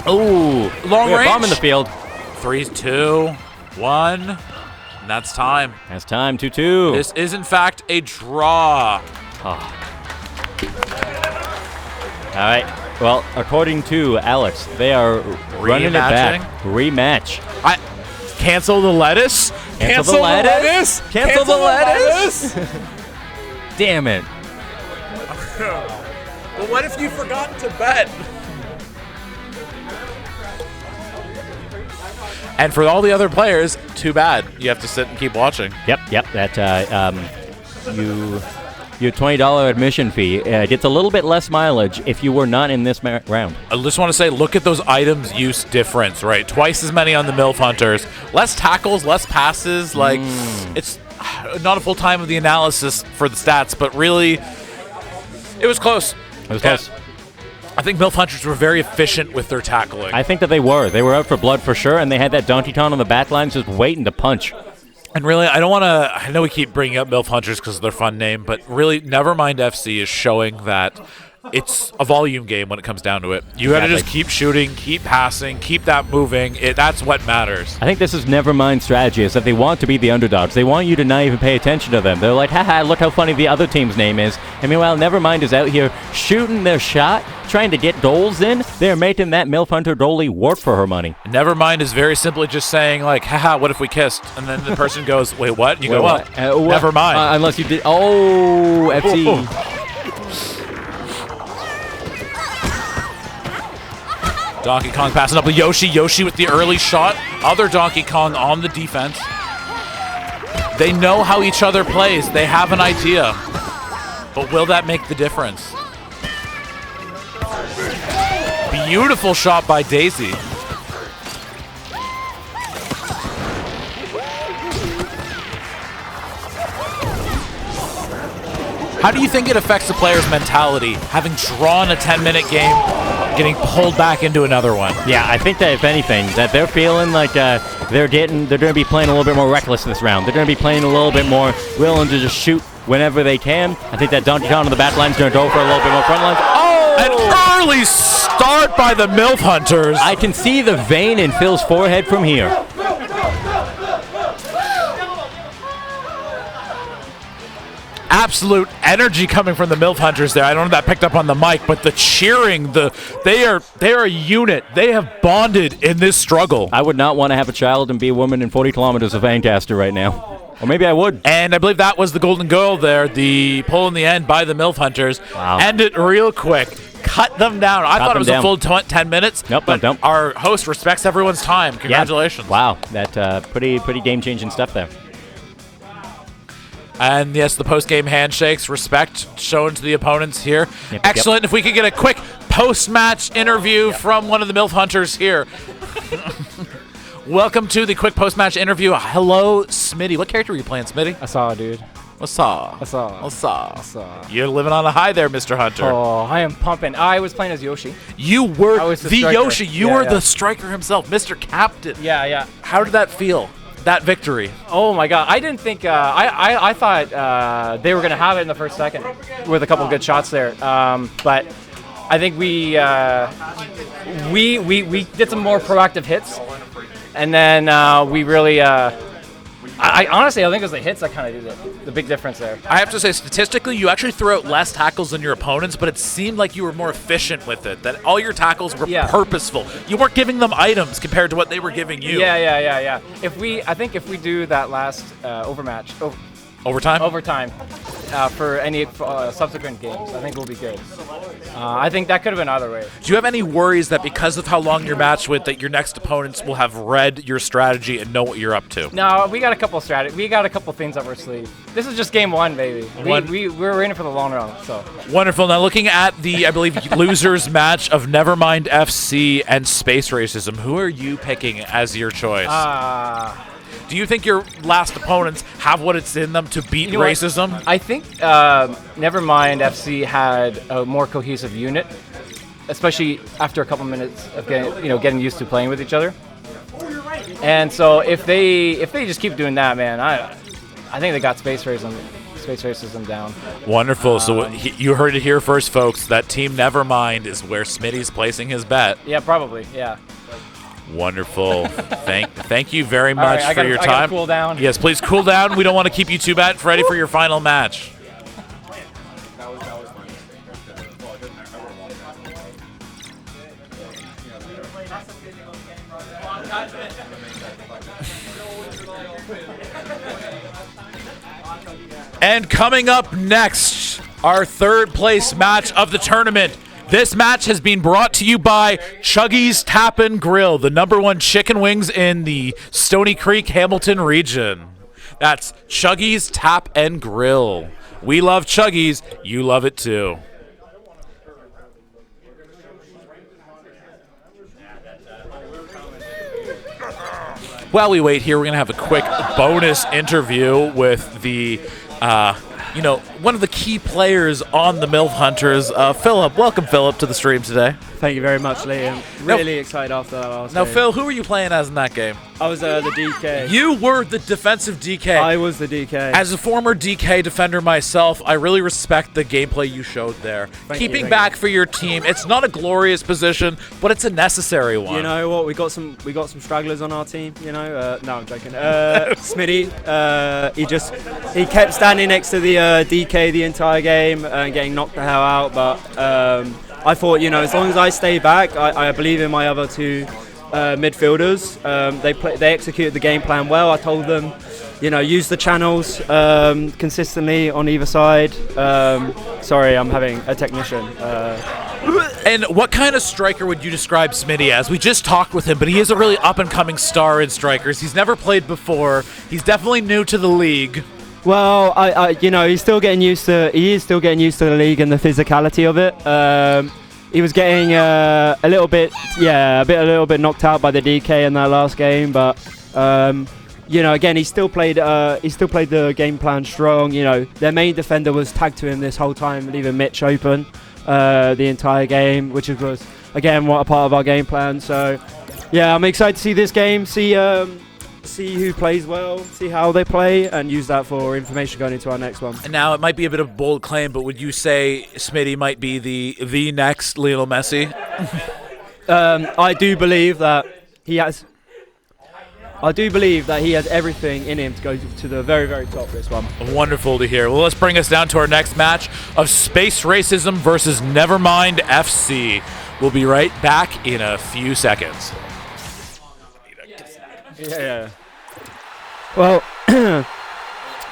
Oh, long range. Bomb in the field. 3, 2, 1. And that's time. That's time, 2-2. This is, in fact, a draw. Oh. All right. Well, according to Alex, they are running it back. Rematch. Cancel the lettuce. Cancel the lettuce. Cancel the lettuce. Damn it. Well, what if you forgot to bet? And for all the other players, too bad. You have to sit and keep watching. Yep. That your $20 admission fee gets a little bit less mileage if you were not in this round. I just want to say, look at those items use difference, right? Twice as many on the MILF Hunters. Less tackles, less passes. Like, it's not a full time of the analysis for the stats, but really, it was close. It was close. I think MILF Hunters were very efficient with their tackling. I think that they were. They were out for blood for sure, and they had that Donkey Kong on the back lines just waiting to punch. And really, I don't want to. I know we keep bringing up MILF Hunters because of their fun name, but really, Nevermind FC is showing that it's a volume game when it comes down to it. You got to just keep shooting, keep passing, keep that moving. That's what matters. I think this is Nevermind's strategy, is that they want to be the underdogs. They want you to not even pay attention to them. They're like, haha, look how funny the other team's name is. And meanwhile, Nevermind is out here shooting their shot, trying to get goals in. They're making that MILF Hunter goalie work for her money. Nevermind is very simply just saying, like, haha, what if we kissed? And then the person goes, wait, what? And you go, what? Never mind. Unless you did. Oh, FC. Donkey Kong passing up to Yoshi. Yoshi with the early shot. Other Donkey Kong on the defense. They know how each other plays. They have an idea. But will that make the difference? Beautiful shot by Daisy. How do you think it affects the player's mentality, having drawn a 10-minute game, getting pulled back into another one? Yeah, I think that if anything, that they're feeling like they're going to be playing a little bit more reckless this round. They're going to be playing a little bit more willing to just shoot whenever they can. I think that Donkey Kong on the back line is going to go for a little bit more front lines. Oh! An early start by the MILF Hunters. I can see the vein in Phil's forehead from here. Absolute energy coming from the MILF Hunters there. I don't know if that picked up on the mic, but the cheering, they are a unit. They have bonded in this struggle. I would not want to have a child and be a woman in 40 kilometers of Ancaster right now. Or maybe I would. And I believe that was the golden goal there, the pull in the end by the MILF Hunters. Wow. End it real quick. Cut them down. I thought it was a full 10 minutes. Nope, but our host respects everyone's time. Congratulations. Yeah. Wow, that pretty game-changing stuff there. And yes, the post-game handshakes, respect shown to the opponents here. Yep, excellent. If we could get a quick post-match interview from one of the MILF Hunters here. Welcome to the quick post-match interview. Hello, Smitty. What character were you playing, Smitty? I saw, dude. What's up? I saw. You're living on a high there, Mr. Hunter. Oh, I am pumping. I was playing as Yoshi. You were the Yoshi. You were the striker himself, Mr. Captain. Yeah. How did that feel? That victory. Oh my God! I didn't think. I thought they were gonna have it in the first second with a couple good shots there. But I think we did some more proactive hits, and then we really. I honestly, I think it was the hits that kind of did the big difference there. I have to say, statistically, you actually threw out less tackles than your opponents, but it seemed like you were more efficient with it, that all your tackles were purposeful. You weren't giving them items compared to what they were giving you. Yeah. I think if we do that last overtime for any subsequent games, I think we'll be good. I think that could have been either way. Do you have any worries that because of how long you're matched with, that your next opponents will have read your strategy and know what you're up to? No, we got a couple We got a couple things up our sleeve. This is just game one, baby. We're in it for the long run. So wonderful. Now looking at the, I believe, losers match of Nevermind FC and Space Racism, who are you picking as your choice? Do you think your last opponents have what it's in them to beat racism? What? I think Nevermind FC had a more cohesive unit, especially after a couple minutes of getting used to playing with each other. And so if they just keep doing that, man, I think they got space racism down. Wonderful. So you heard it here first, folks. That Team Nevermind is where Smitty's placing his bet. Yeah, probably. Yeah. Wonderful. Thank you very much for your time. I gotta cool down. Yes, please cool down. We don't want to keep you too bad. Ready for your final match. And coming up next, our third place match of the tournament. This match has been brought to you by Chuggy's Tap and Grill, the #1 chicken wings in the Stony Creek, Hamilton region. That's Chuggy's Tap and Grill. We love Chuggy's. You love it too. While we wait here, we're going to have a quick bonus interview with the, one of the key players on the MILF Hunters, Philip. Welcome, Philip, to the stream today. Thank you very much, Liam. Really excited after that last game. Phil, who were you playing as in that game? I was the DK. You were the defensive DK. I was the DK. As a former DK defender myself, I really respect the gameplay you showed there. Keeping back for your team, it's not a glorious position, but it's a necessary one. You know what? We got some stragglers on our team. No, I'm joking. Smitty, he kept standing next to the DK the entire game and getting knocked the hell out. But I thought, as long as I stay back, I believe in my other two midfielders. They executed the game plan well. I told them, use the channels consistently on either side. Sorry, I'm having a technician. And what kind of striker would you describe Smitty as? We just talked with him, but he is a really up-and-coming star in strikers. He's never played before. He's definitely new to the league. Well, he's still getting used to. He is still getting used to the league and the physicality of it. He was getting a little bit knocked out by the DK in that last game, but again, he still played the game plan strong. Their main defender was tagged to him this whole time, leaving Mitch open the entire game, which was again what a part of our game plan. So, yeah, I'm excited to see this game, see who plays well, see how they play, and use that for information going into our next one. And now, it might be a bit of a bold claim, but would you say Smitty might be the next Lionel Messi? I do believe that he has everything in him to go to the very, very top of this one. Wonderful to hear. Well, let's bring us down to our next match of Space Racism versus Nevermind FC. We'll be right back in a few seconds. Yeah. Well,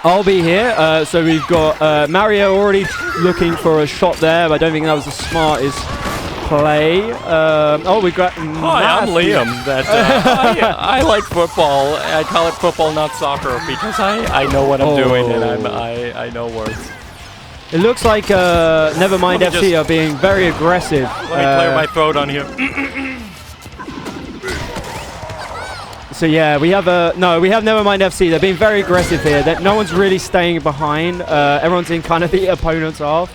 I'll be here. So we've got Mario already looking for a shot there, but I don't think that was the smartest play. We got. Hi, I'm Liam. I like football. I call it football, not soccer, because I know what I'm doing and I know words. It looks like Nevermind FC are being very aggressive. Let me clear my throat on here. So yeah, we have Nevermind FC. They're being very aggressive here. No one's really staying behind. Everyone's in kind of the opponent's half,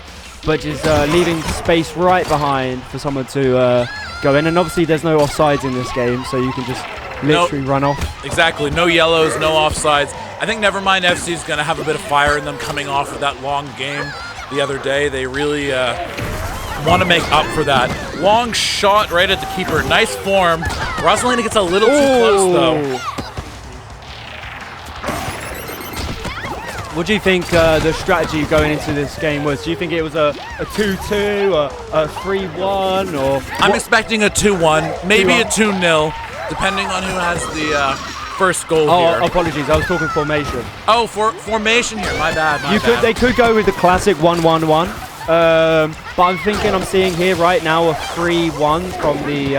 but just leaving space right behind for someone to go in. And obviously, there's no offsides in this game, so you can just literally run off. Exactly. No yellows, no offsides. I think Nevermind FC is going to have a bit of fire in them coming off of that long game the other day. They really want to make up for that. Long shot right at the keeper. Nice form. Rosalina gets a little too close, though. What do you think the strategy going into this game was? Do you think it was a 2-2, a 3-1, or? I'm expecting a 2-1, maybe 2-1. A 2-0, depending on who has the first goal here. Oh, apologies. I was talking formation. Oh, formation here. My bad. They could go with the classic 1-1-1. But I'm seeing here right now a 3-1 from the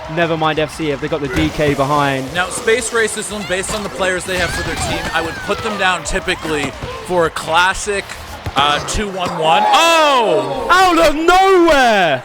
Nevermind FC if they got the DK behind. Now, Space Racism, based on the players they have for their team, I would put them down typically for a classic 2-1-1. Oh! Out of nowhere!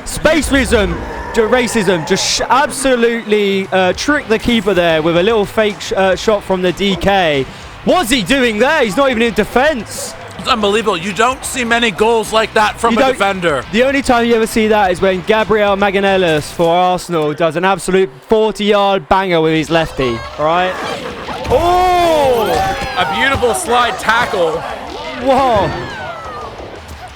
Space Racism just absolutely tricked the keeper there with a little fake shot from the DK. What's he doing there? He's not even in defense. It's unbelievable. You don't see many goals like that from a defender. The only time you ever see that is when Gabriel Maganellis for Arsenal does an absolute 40-yard banger with his lefty. All right? Oh! A beautiful slide tackle. Whoa.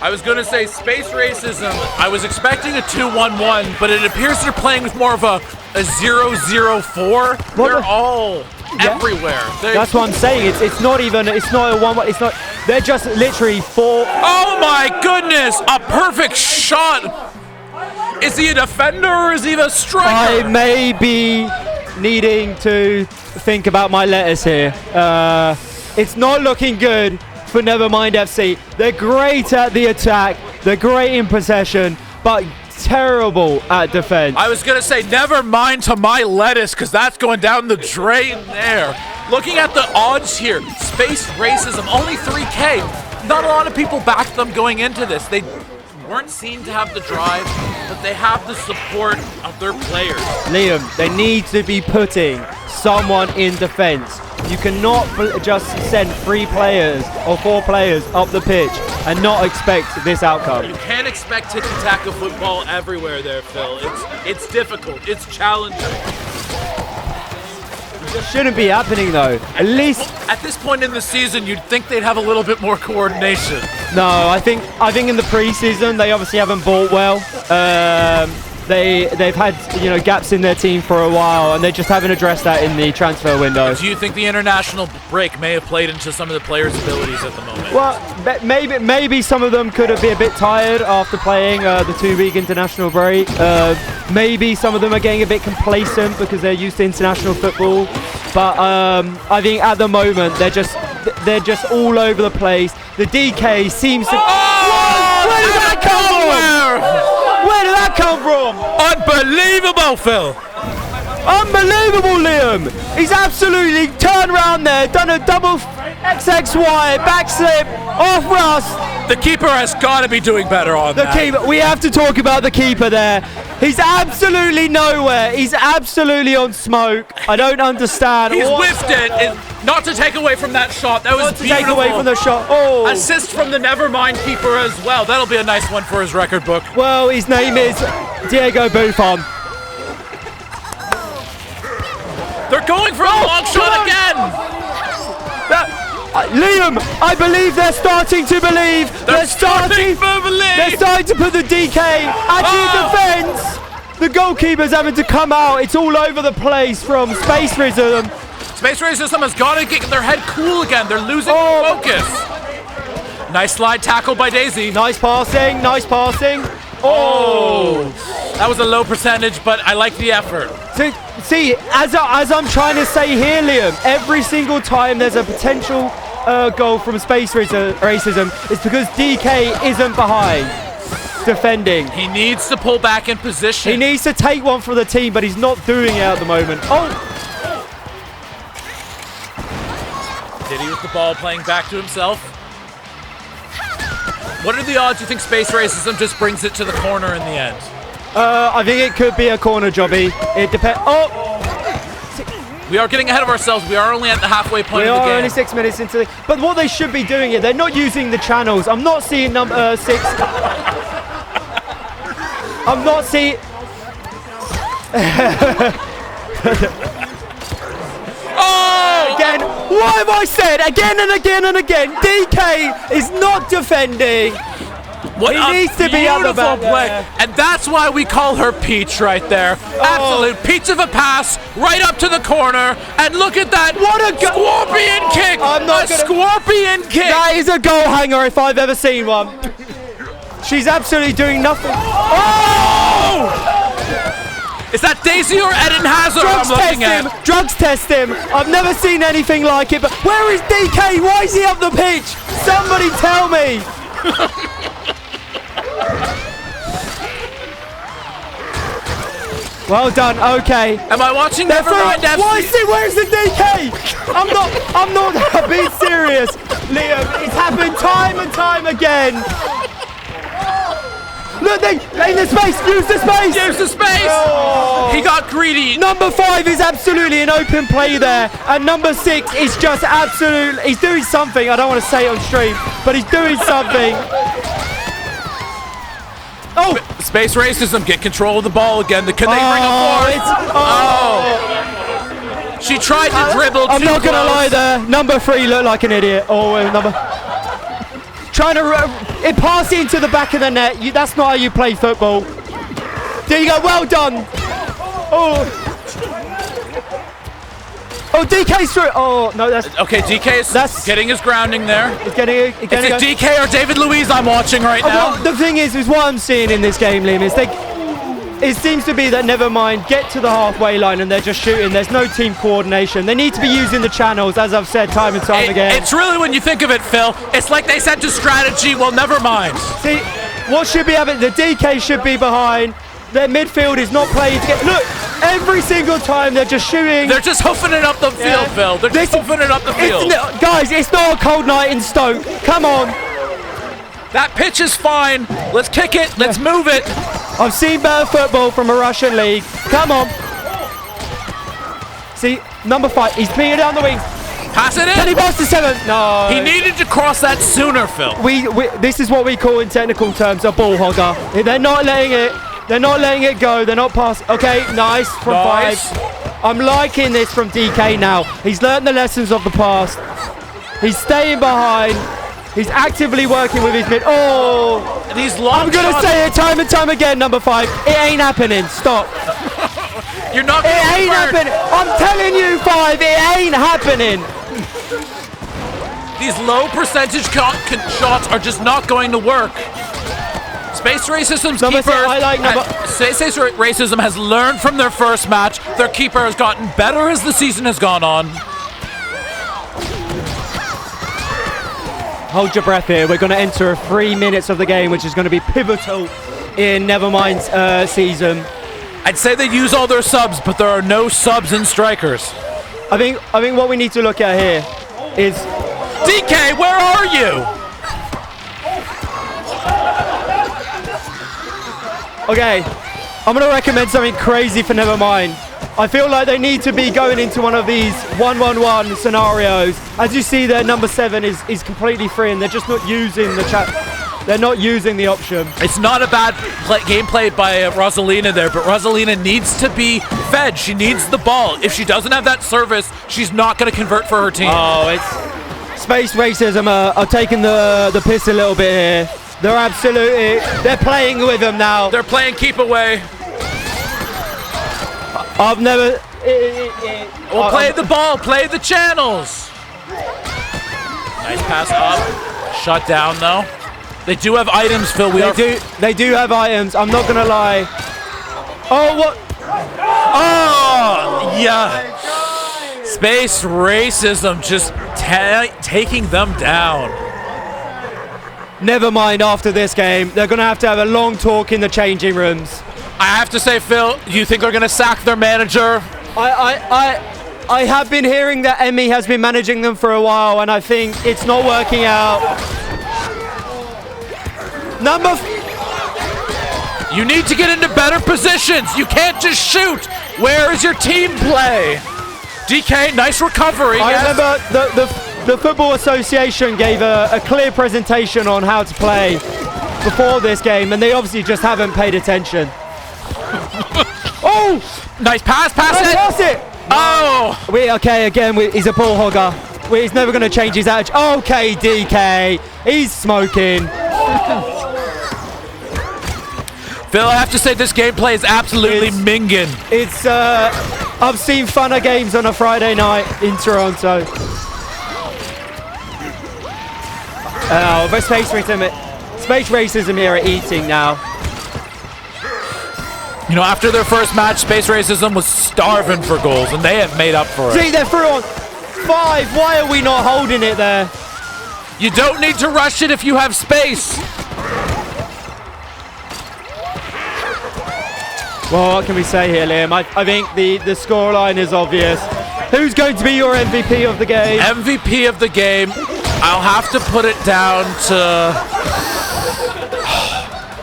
I was going to say Space Racism. I was expecting a 2-1-1, but it appears they're playing with more of a 0-0-4. They're all everywhere. That's what I'm saying. It's not a 1-1. It's not. They're just literally 4. Oh my goodness! A perfect shot. Is he a defender or is he a striker? I may be needing to think about my letters here. It's not looking good for Nevermind FC. They're great at the attack. They're great in possession, but terrible at defense. I was going to say, never mind to my lettuce, because that's going down the drain there. Looking at the odds here, Space Racism, only 3K. Not a lot of people backed them going into this. They weren't seen to have the drive, but they have the support of their players. Liam, they need to be putting someone in defense. You cannot just send 3 players or 4 players up the pitch and not expect this outcome. You can't expect tiki-taka football everywhere there, Phil. It's difficult. It's challenging. It shouldn't be happening though. At least at this point in the season, you'd think they'd have a little bit more coordination. no. I think in the preseason they obviously haven't bought well. They've had gaps in their team for a while, and they just haven't addressed that in the transfer window. Do you think the international break may have played into some of the players' abilities at the moment? Well, maybe some of them could have been a bit tired after playing the 2-week international break. Maybe some of them are getting a bit complacent because they're used to international football. But I think at the moment they're just all over the place. The DK seems to. Where did that come from? Where did that come from? Unbelievable, Phil! Unbelievable, Liam! He's absolutely turned around there, done a double XXY, backslip, off Rust. The keeper has got to be doing better on that. The keeper, we have to talk about the keeper there. He's absolutely nowhere. He's absolutely on smoke. I don't understand. He's whiffed it. Not to take away from that shot. That was Not to take away from the shot. Oh. Assist from the Nevermind keeper as well. That'll be a nice one for his record book. Well, his name is Diego Buffon. They're going for a long shot again. Liam, I believe they're starting to believe. They're starting to believe. They're starting to put the DK at defense. The goalkeeper's having to come out. It's all over the place from Space Racism. Space Racism has got to get their head cool again. They're losing focus. Nice slide tackle by Daisy. Nice passing. Nice passing. Oh, that was a low percentage, but I like the effort. See, as I'm trying to say here, Liam, every single time there's a potential goal from Space Racism, it's because DK isn't behind defending. He needs to pull back in position. He needs to take one for the team, but he's not doing it at the moment. Oh! Diddy with the ball playing back to himself. What are the odds you think Space Racism just brings it to the corner in the end? I think it could be a corner jobby. It depends. Oh! We are getting ahead of ourselves. We are only at the halfway point of the game. We are only 6 minutes into the... But what they should be doing here, they're not using the channels. I'm not seeing number 6. I'm not seeing... Oh! Again, what have I said? Again and again and again. DK is not defending. What he needs to be on the back play. there. And that's why we call her Peach right there. Absolute peach of a pass right up to the corner. And look at that. What a scorpion kick. Scorpion kick. That is a goal hanger if I've ever seen one. She's absolutely doing nothing. Oh! Is that Daisy or Eden Hazard I'm looking at? Drugs test him. I've never seen anything like it. But where is DK? Why is he up the pitch? Somebody tell me. Well done. Okay. Am I watching Nevermind FC? Why is it? Where's the DK? I'm not being serious, Liam. It's happened time and time again. Look, in the space. Use the space. Use the space. Oh. He got greedy. Number 5 is absolutely an open play there, and number 6 is just absolute. He's doing something. I don't want to say it on stream, but he's doing something. Oh! Space Racism get control of the ball again. Can they bring it forward? She tried to dribble. I'm not gonna lie there. Number 3 looked like an idiot. Trying to it pass it into the back of the net. That's not how you play football. There you go. Well done. Oh, DK's through. Oh no, that's okay. DK is getting his grounding there. It's getting Is it DK or David Luiz I'm watching right now? Well, the thing is what I'm seeing in this game, Liam, is it seems to be that Nevermind get to the halfway line and they're just shooting. There's no team coordination. They need to be using the channels, as I've said time and time again. It's really, when you think of it, Phil, it's like they said to strategy, well, never mind. See, what should be happening? The DK should be behind. Their midfield is not playing together. Look, every single time they're just shooting. They're just hoofing it up the field, Phil. They're just hoofing it up the field. Guys, it's not a cold night in Stoke. Come on. That pitch is fine. Let's kick it. Let's move it. I've seen better football from a Russian league. Come on. See, number 5. He's pinging down the wings. Pass it in. Can he pass to 7? No. He needed to cross that sooner, Phil. This is what we call in technical terms a ball hogger. They're not letting it. They're not letting it go. They're not passing. Okay, nice from 5. I'm liking this from DK now. He's learned the lessons of the past. He's staying behind. He's actively working with his mid. Oh, these long I'm going to say it time and time again, number 5. It ain't happening. Stop. You're not It ain't happening. I'm telling you, 5. It ain't happening. These low percentage shots are just not going to work. Space Racism's keeper. Space Racism has learned from their first match. Their keeper has gotten better as the season has gone on. Hold your breath here. We're going to enter 3 minutes of the game, which is going to be pivotal in Nevermind's season. I'd say they use all their subs, but there are no subs and strikers. I think what we need to look at here is DK, where are you? Okay, I'm going to recommend something crazy for Nevermind. I feel like they need to be going into one of these 1-1-1 scenarios. As you see there, number 7 is completely free and they're just not using the chat. They're not using the option. It's not a bad game played by Rosalina there, but Rosalina needs to be fed. She needs the ball. If she doesn't have that service, she's not going to convert for her team. Oh, it's Space Racism are taking the piss a little bit here. They're playing with them now. They're playing keep away. I've never... Well, play the ball. Play the channels. Nice pass up. Shut down, though. They do have items, Phil. They do have items. I'm not going to lie. Oh, what? Oh, yeah. Space Racism just taking them down. Never mind, after this game, they're going to have a long talk in the changing rooms. I have to say, Phil, you think they're going to sack their manager? I have been hearing that Emmy has been managing them for a while, and I think it's not working out. You need to get into better positions. You can't just shoot. Where is your team play? DK, nice recovery. I remember the Football Association gave a clear presentation on how to play before this game, and they obviously just haven't paid attention. Oh! Nice pass it! Pass it! Oh! He's a ball hogger. He's never going to change his attitude. Okay, DK. He's smoking. Phil, I have to say this gameplay is absolutely minging. I've seen funner games on a Friday night in Toronto. But Space Racism here are eating now. You know, after their first match, Space Racism was starving for goals, and they have made up for it. See, they're through on 5. Why are we not holding it there? You don't need to rush it if you have space. Well, what can we say here, Liam? I think the scoreline is obvious. Who's going to be your MVP of the game? MVP of the game, I'll have to put it down to...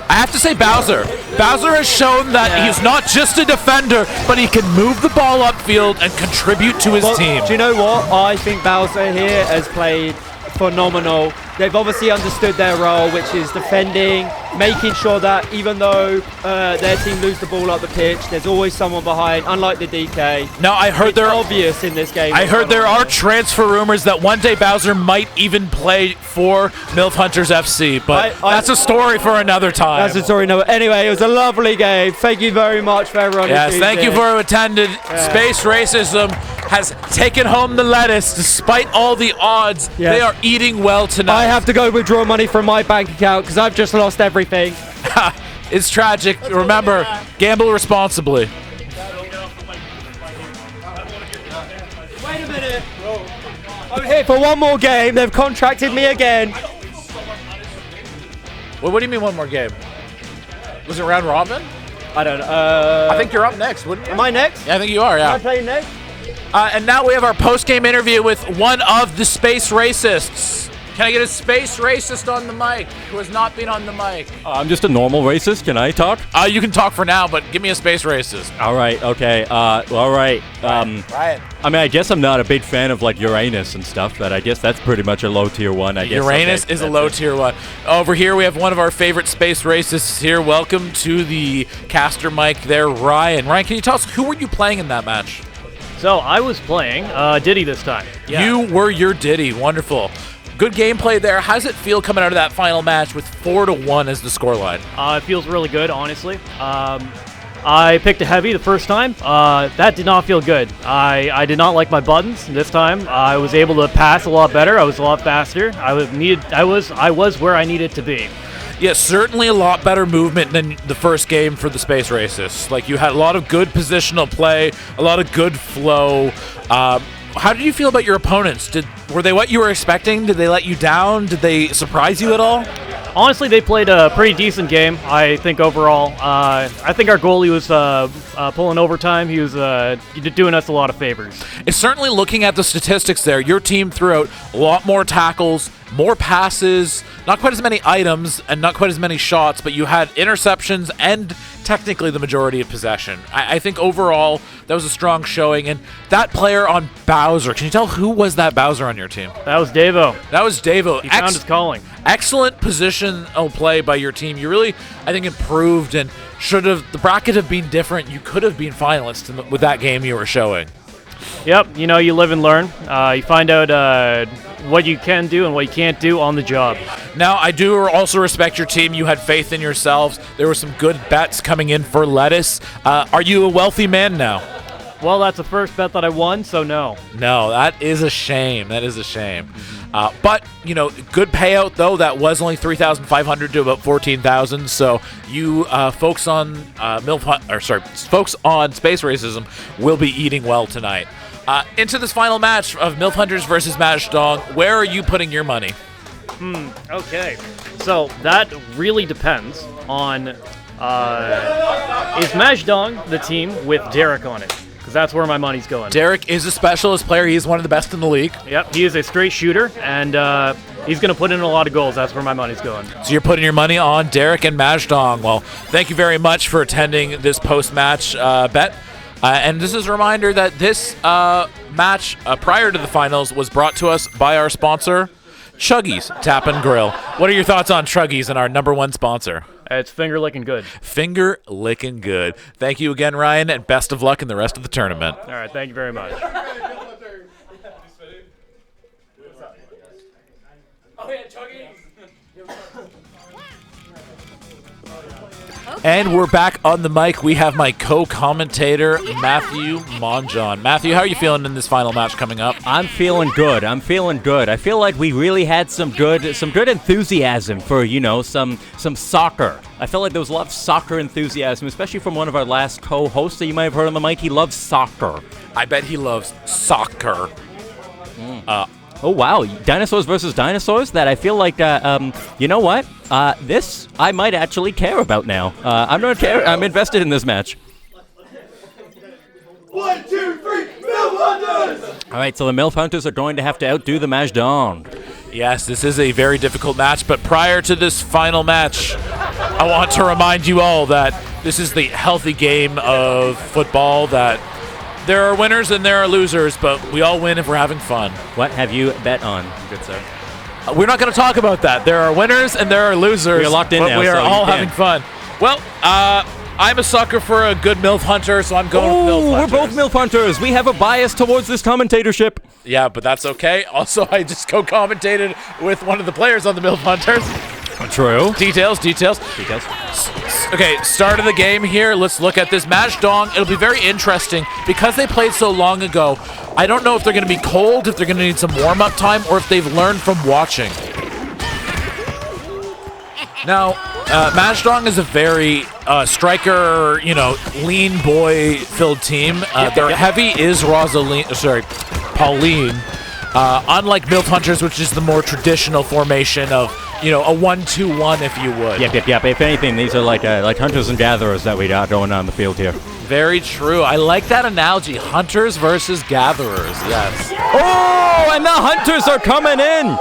I have to say Bowser. Bowser has shown that he's not just a defender, but he can move the ball upfield and contribute to his team. Do you know what? I think Bowser here has played phenomenal. They've obviously understood their role, which is defending, making sure that even though their team lose the ball up the pitch, there's always someone behind, unlike the DK. Now, I heard it's obvious in this game. I heard there are transfer rumors that one day Bowser might even play for MILF Hunters FC, but that's a story for another time. That's a story. No, anyway, it was a lovely game. Thank you very much for everyone. Yes, thank you for attending. Space Racism has taken home the lettuce despite all the odds. Yes. They are eating well tonight. I have to go withdraw money from my bank account because I've just lost everything. is tragic. Remember, gamble responsibly. Wait a minute. I'm here for one more game. They've contracted me again. Well, what do you mean one more game? Was it round robin? I don't know. I think you're up next, wouldn't you? Am I next? Yeah, I think you are, yeah. Am I playing next? And now we have our post-game interview with one of the Space Racists. Can I get a Space Racist on the mic who has not been on the mic? I'm just a normal racist. Can I talk? You can talk for now, but give me a Space Racist. All right. Okay. All right. Ryan. I mean, I guess I'm not a big fan of like Uranus and stuff, but I guess that's pretty much a low tier one. I guess Uranus is a low tier one. Over here, we have one of our favorite Space Racists here. Welcome to the caster mic there, Ryan. Ryan, can you tell us who were you playing in that match? So I was playing Diddy this time. Yeah. You were your Diddy. Wonderful. Good gameplay there. How does it feel coming out of that final match with 4-1 as the scoreline? It feels really good, honestly. I picked a heavy the first time. That did not feel good. I did not like my buttons this time. I was able to pass a lot better. I was a lot faster. I was where I needed to be. Yeah, certainly a lot better movement than the first game for the Space Racists. Like, you had a lot of good positional play, a lot of good flow. How did you feel about your opponents? Were they what you were expecting? Did they let you down? Did they surprise you at all? Honestly, they played a pretty decent game, I think, overall. I think our goalie was pulling overtime. He was doing us a lot of favors. It's certainly looking at the statistics there. Your team threw out a lot more tackles, more passes, not quite as many items, and not quite as many shots, but you had interceptions and technically the majority of possession. I think overall that was a strong showing. And that player on Bowser, can you tell who was that Bowser on your team? That was Davo. That was Davo. He found his calling. Excellent positional play by your team. You really, I think, improved, and should have the bracket have been different. You could have been finalists with that game you were showing. Yep, you live and learn. You find out what you can do and what you can't do on the job. Now, I do also respect your team. You had faith in yourselves. There were some good bets coming in for lettuce. Are you a wealthy man now? Well, that's the first bet that I won, so no. No, that is a shame. That is a shame. But, good payout, though. That was only $3,500 to about $14,000. So you folks on folks on Space Racism will be eating well tonight. Into this final match of MILF Hunters versus Mahjdong, where are you putting your money? Okay. So that really depends on is Mahjdong the team with Derek on it? Because that's where my money's going. Derek is a specialist player. He is one of the best in the league. Yep, he is a straight shooter, and he's going to put in a lot of goals. That's where my money's going. So you're putting your money on Derek and Mahjdong. Well, thank you very much for attending this post-match bet. And this is a reminder that this match prior to the finals was brought to us by our sponsor, Chuggies Tap and Grill. What are your thoughts on Chuggies and our number one sponsor? It's finger licking good. Finger licking good. Thank you again, Ryan, and best of luck in the rest of the tournament. All right, thank you very much. And we're back on the mic. We have my co-commentator, Matthew Monjon. Matthew, how are you feeling in this final match coming up? I'm feeling good. I feel like we really had some good enthusiasm for, some soccer. I felt like there was a lot of soccer enthusiasm, especially from one of our last co-hosts that you might have heard on the mic. He loves soccer. I bet he loves soccer. Oh, wow. Dinosaurs versus dinosaurs? That I feel like, you know what? This I might actually care about now. I'm not care. I'm invested in this match. 1, 2, 3, MILF Hunters! All right, so the MILF Hunters are going to have to outdo the Mahjdong. Yes, this is a very difficult match, but prior to this final match, I want to remind you all that this is the healthy game of football, that there are winners and there are losers, but we all win if we're having fun. What have you bet on, good sir? We're not going to talk about that. There are winners and there are losers. We're locked in but now, we are so all you having can. fun. Well, I'm a sucker for a good MILF Hunter, so I'm going with MILF Hunters. We're both MILF Hunters. We have a bias towards this commentatorship. Yeah, but that's okay. Also, I just co-commentated with one of the players on the MILF Hunters. True. Details. Okay, start of the game here. Let's look at this Mahjdong. It'll be very interesting because they played so long ago. I don't know if they're going to be cold, if they're going to need some warm-up time, or if they've learned from watching. Now, Mahjdong is a very striker, lean boy-filled team. Their heavy is Pauline. Unlike MILF Hunters, which is the more traditional formation of, a 1-2-1, if you would. Yep. If anything, these are like hunters and gatherers that we got going on the field here. Very true. I like that analogy. Hunters versus gatherers. Yes. Oh, and the hunters are coming in.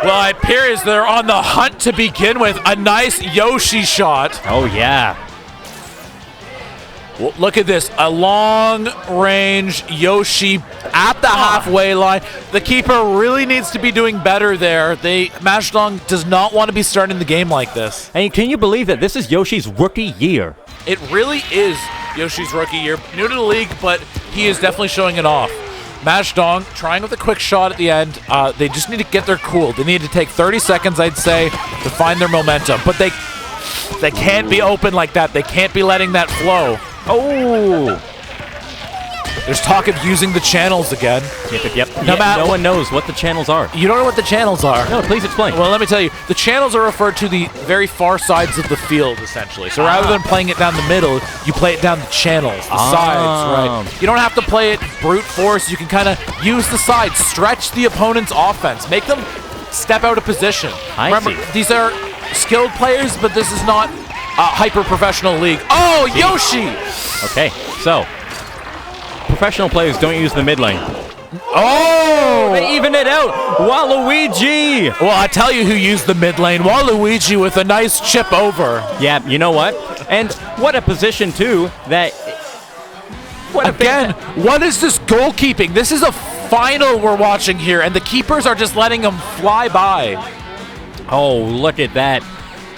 Well, it appears they're on the hunt to begin with. A nice Yoshi shot. Oh, yeah. Well, look at this. A long-range Yoshi at the halfway line. The keeper really needs to be doing better there. Mahjdong does not want to be starting the game like this. And can you believe that this is Yoshi's rookie year? It really is Yoshi's rookie year. New to the league, but he is definitely showing it off. Mahjdong trying with a quick shot at the end. They just need to get their cool. They need to take 30 seconds, I'd say, to find their momentum. But they can't be open like that. They can't be letting that flow. Oh! There's talk of using the channels again. Yep. No one knows what the channels are. You don't know what the channels are? No, please explain. Well, let me tell you. The channels are referred to the very far sides of the field, essentially. So rather than playing it down the middle, you play it down the channels, the sides, right? You don't have to play it brute force. You can kind of use the sides, stretch the opponent's offense, make them step out of position. Remember, these are skilled players, but this is not a hyper-professional league. Oh, Yoshi! Okay, so professional players don't use the mid lane. Oh! They even it out. Waluigi! Well, I tell you who used the mid lane. Waluigi with a nice chip over. Yeah, you know what? And what a position, too, that... What is this goalkeeping? This is a final we're watching here, and the keepers are just letting them fly by. Oh, look at that.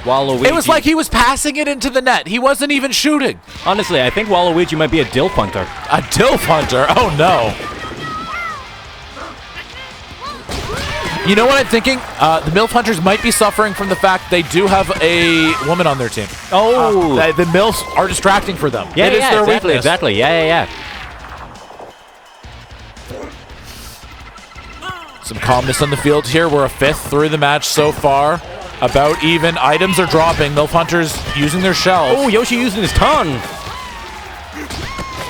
Waluigi. It was like he was passing it into the net. He wasn't even shooting. Honestly, I think Waluigi might be a DILF hunter. A DILF hunter? Oh, no. You know what I'm thinking? The MILF hunters might be suffering from the fact they do have a woman on their team. Oh. The MILFs are distracting for them. Yeah, it is their weakness. Exactly. Yeah. Some calmness on the field here. We're a fifth through the match so far. About even. Items are dropping. MILF hunters using their shells. Oh, Yoshi using his tongue.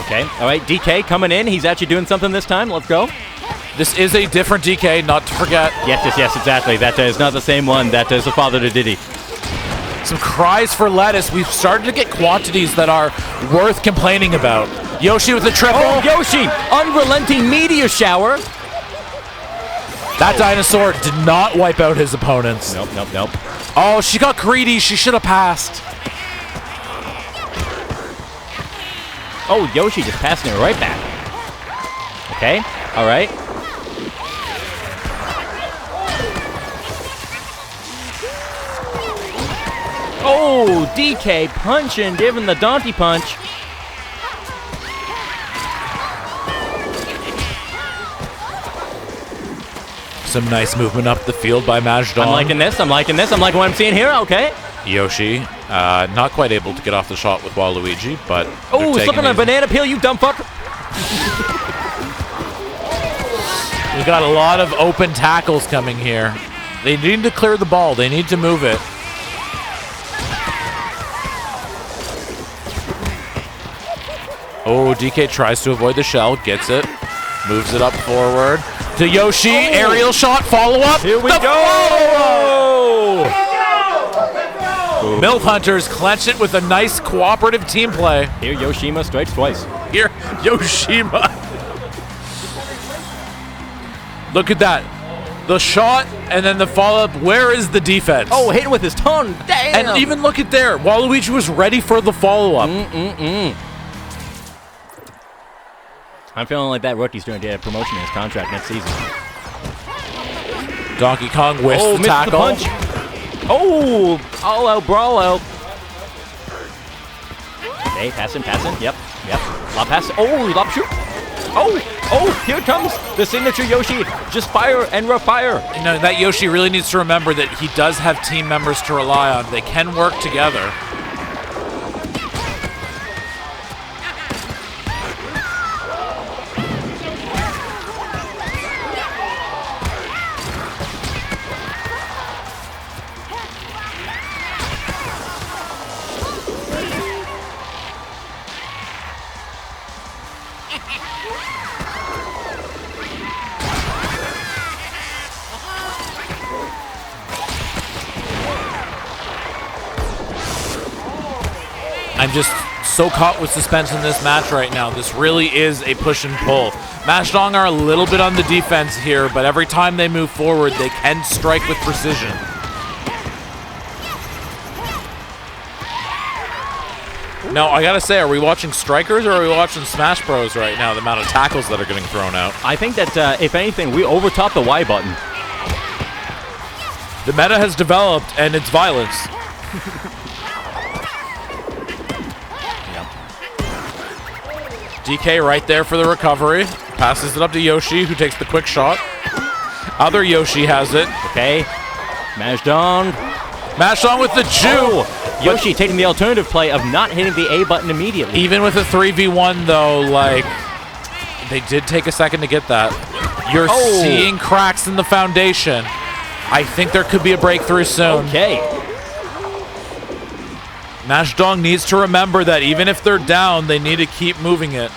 Okay. All right. DK coming in. He's actually doing something this time. Let's go. This is a different DK, not to forget. Yes, exactly. That is not the same one. That is the father to Diddy. Some cries for lettuce. We've started to get quantities that are worth complaining about. Yoshi with the triple. Oh, Yoshi! Unrelenting meteor shower. That dinosaur did not wipe out his opponents. Nope. Oh, she got greedy. She should have passed. Oh, Yoshi just passing it right back. Okay, all right. Oh, DK punching, giving the Dante punch. Some nice movement up the field by Mahjdong. I'm liking this. I'm liking what I'm seeing here. Okay. Yoshi, not quite able to get off the shot with Waluigi, but oh, slipping a banana peel, you dumb fuck. We've got a lot of open tackles coming here. They need to clear the ball. They need to move it. Oh, DK tries to avoid the shell, gets it, moves it up forward. To Yoshi, aerial shot, follow-up. Here we go! MILF hunters clench it with a nice cooperative team play. Here, Yoshima strikes twice. Here, Yoshima. Look at that. The shot and then the follow-up. Where is the defense? Oh, hitting with his tongue. Damn! And even look at there. Waluigi was ready for the follow-up. I'm feeling like that rookie's going to get a promotion in his contract next season. Donkey Kong whiffs the missed tackle. The punch. Oh, all out, brawl out. Okay, passing. Yep. Lob pass. Oh, lob shoot. Oh, here comes the signature Yoshi. Just fire and fire. You know, that Yoshi really needs to remember that he does have team members to rely on. They can work together. I'm just so caught with suspense in this match right now. This really is a push and pull. Mahjdong are a little bit on the defense here, but every time they move forward, they can strike with precision. Now, I gotta say, are we watching Strikers or are we watching Smash Bros right now, the amount of tackles that are getting thrown out? I think that, if anything, we overtop the Y button. The meta has developed, and it's violence. DK right there for the recovery. Passes it up to Yoshi, who takes the quick shot. Other Yoshi has it. Okay. Mahjdong. Mahjdong with the Jew. Yoshi taking the alternative play of not hitting the A button immediately. Even with a 3v1, though, like, they did take a second to get that. You're seeing cracks in the foundation. I think there could be a breakthrough soon. Okay. Mahjdong needs to remember that even if they're down, they need to keep moving it.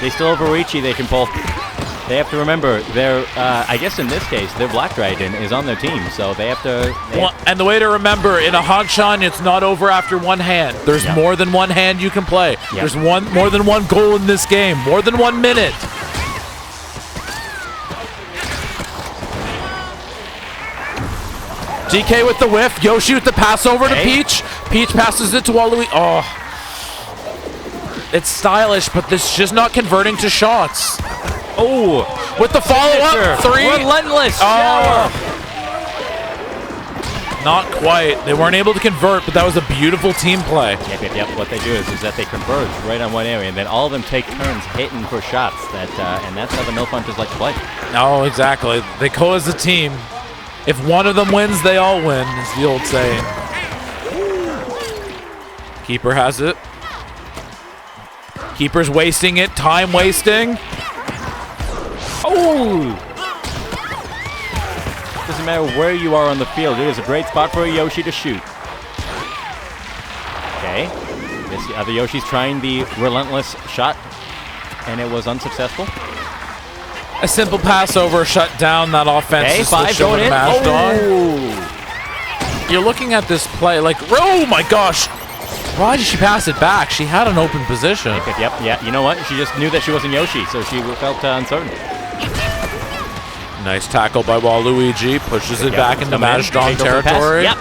They still have a Riichi they can pull. They have to remember, their, I guess in this case, their Black Dragon is on their team, so they have to... And the way to remember, in a Hanshan, it's not over after one hand. There's more than one hand you can play. There's more than one goal in this game, more than 1 minute. DK with the whiff, Yoshi with the pass over to Peach. Peach passes it to Waluigi. Oh. It's stylish, but this is just not converting to shots. Oh, with the follow-up, 3. Relentless. Not quite. They weren't able to convert, but that was a beautiful team play. Yep. What they do is that they converge right on one area, and then all of them take turns hitting for shots. And that's how the MILF Hunters like to play. Oh, exactly. They go as a team. If one of them wins, they all win, is the old saying. Keeper has it. Keeper's wasting it. Time wasting. Oh! Doesn't matter where you are on the field. It is a great spot for a Yoshi to shoot. Okay. This other Yoshi's trying the relentless shot, and it was unsuccessful. A simple pass over, shut down that offense. Okay, 5 going in. You're looking at this play like, oh my gosh. Why did she pass it back? She had an open position. Yep. You know what? She just knew that she wasn't Yoshi, so she felt uncertain. Nice tackle by Waluigi. Pushes it back into Mahjdong territory. Yep.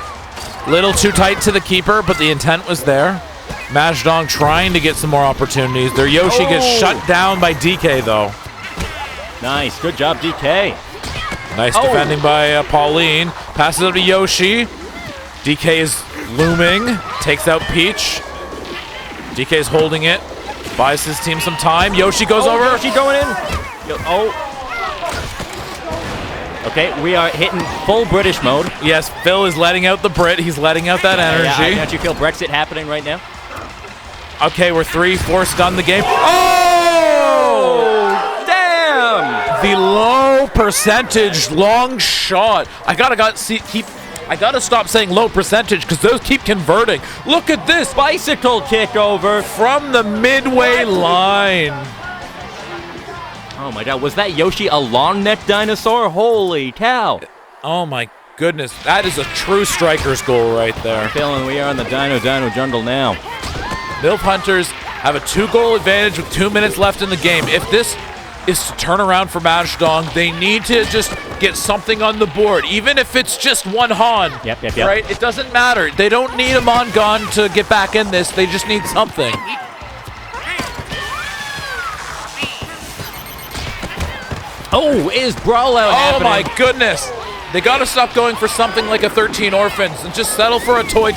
Little too tight to the keeper, but the intent was there. Mahjdong trying to get some more opportunities. Their Yoshi gets shut down by DK, though. Nice. Good job, DK. Nice defending by Pauline. Passes it to Yoshi. DK is looming. Takes out Peach. DK is holding it. Buys his team some time. Yoshi goes over. Yoshi going in. Okay, we are hitting full British mode. Yes, Phil is letting out the Brit. He's letting out that energy. Don't you feel Brexit happening right now? Okay, we're 3-4 stun the game. Oh! Damn! The low percentage long shot. I gotta stop saying low percentage because those keep converting. Look at this bicycle kick over from the midway line. Oh my God, was that Yoshi a long neck dinosaur? Holy cow! Oh my goodness, that is a true striker's goal right there. I'm feeling we are in the Dino jungle now. MILF Hunters have a 2-goal advantage with 2 minutes left in the game. If this is to turn around for Mahjdong, they need to just get something on the board, even if it's just one Han. Yep. Right? It doesn't matter. They don't need a Mongon to get back in this. They just need something. Oh, is Brawl Out happening? Oh my goodness. They got to stop going for something like a 13 Orphans and just settle for a toy.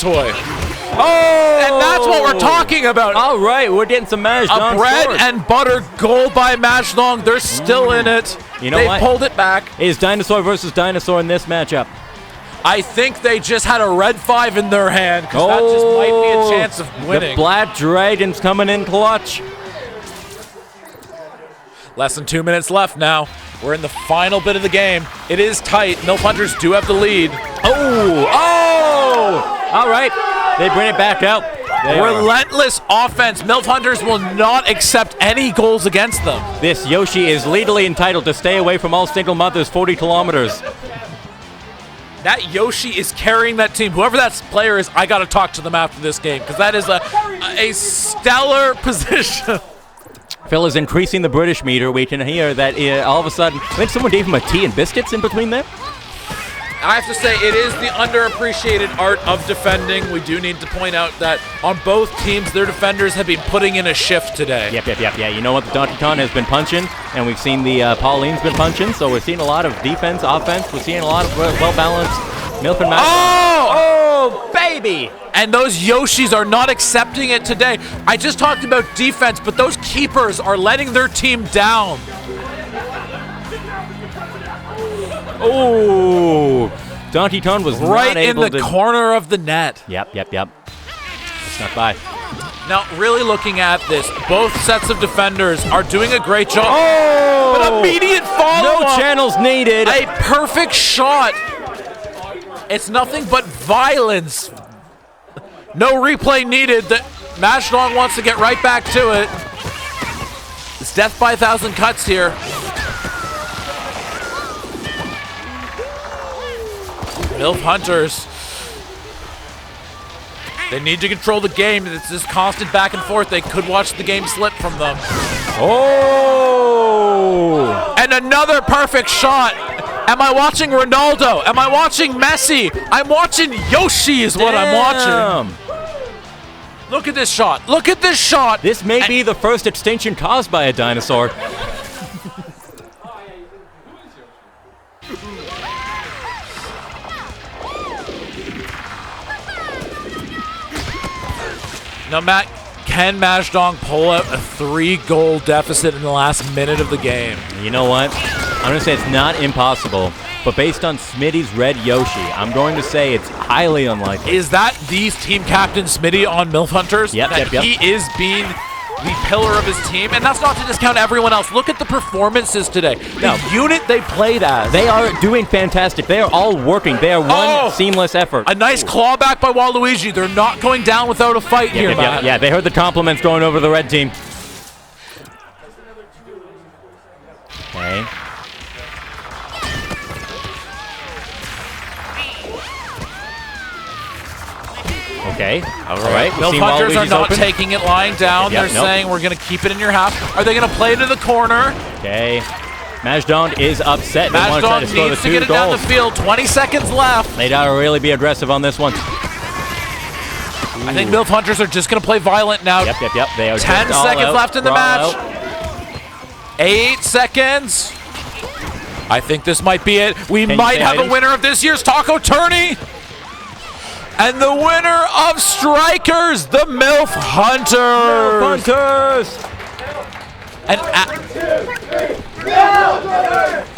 Oh! And that's what we're talking about. All right, we're getting some Mahjdong. A bread and butter goal by Mahjdong. They're still in it. You know they what? Pulled it back. Is dinosaur versus dinosaur in this matchup? I think they just had a red 5 in their hand because that just might be a chance of winning. The Black Dragon's coming in clutch. Less than 2 minutes left now. We're in the final bit of the game. It is tight. MILF Hunters do have the lead. Oh! All right. They bring it back out. Relentless offense. MILF Hunters will not accept any goals against them. This Yoshi is legally entitled to stay away from all single mothers 40 kilometers. That Yoshi is carrying that team. Whoever that player is, I got to talk to them after this game because that is a stellar position. Phil is increasing the British meter. We can hear that all of a sudden, I think someone gave him a tea and biscuits in between there. I have to say, it is the underappreciated art of defending. We do need to point out that on both teams, their defenders have been putting in a shift today. Yep. Yeah, you know what? The Donkey Kong has been punching, and we've seen the Pauline's been punching, so we're seeing a lot of defense, offense. We're seeing a lot of well-balanced MILF and Mahjdong. Oh, baby! And those Yoshis are not accepting it today. I just talked about defense, but those keepers are letting their team down. Oh, Donkey Kong was right not in able the corner of the net. Yep. Snuck by. Now, really looking at this, both sets of defenders are doing a great job. Oh! But immediate follow-up. No channels needed. A perfect shot. It's nothing but violence. No replay needed. Mahjdong wants to get right back to it. It's death by 1,000 cuts here. MILF Hunters. They need to control the game. It's this constant back and forth. They could watch the game slip from them. Oh! And another perfect shot. Am I watching Ronaldo? Am I watching Messi? I'm watching Yoshi is what I'm watching. Look at this shot. Look at this shot. This may be the first extinction caused by a dinosaur. Now, Matt, can Mahjdong pull out a 3-goal deficit in the last minute of the game? You know what? I'm going to say it's not impossible, but based on Smitty's red Yoshi, I'm going to say it's highly unlikely. Is that the team captain Smitty on MILF Hunters? Yep. He is being the pillar of his team, and that's not to discount everyone else. Look at the performances today. The unit they played as. They are doing fantastic. They are all working. They are one seamless effort. A nice clawback by Waluigi. They're not going down without a fight here, Matt. Yeah, they heard the compliments going over the red team. Okay. Okay. All right. MILF Hunters are not taking it lying down. They're saying we're going to keep it in your half. Are they going to play it to the corner? Okay. Mahjdong is upset. They want to try to Mahjdong score the needs to 2 get it goals. down the field. 20 seconds left. They gotta really be aggressive on this one. I think MILF Hunters are just going to play violent now. Yep. They are 10 seconds left in the match. 8 seconds. I think this might be it. We might have a winner of this year's Taco Tourney. And the winner of Strikers, the MILF Hunters.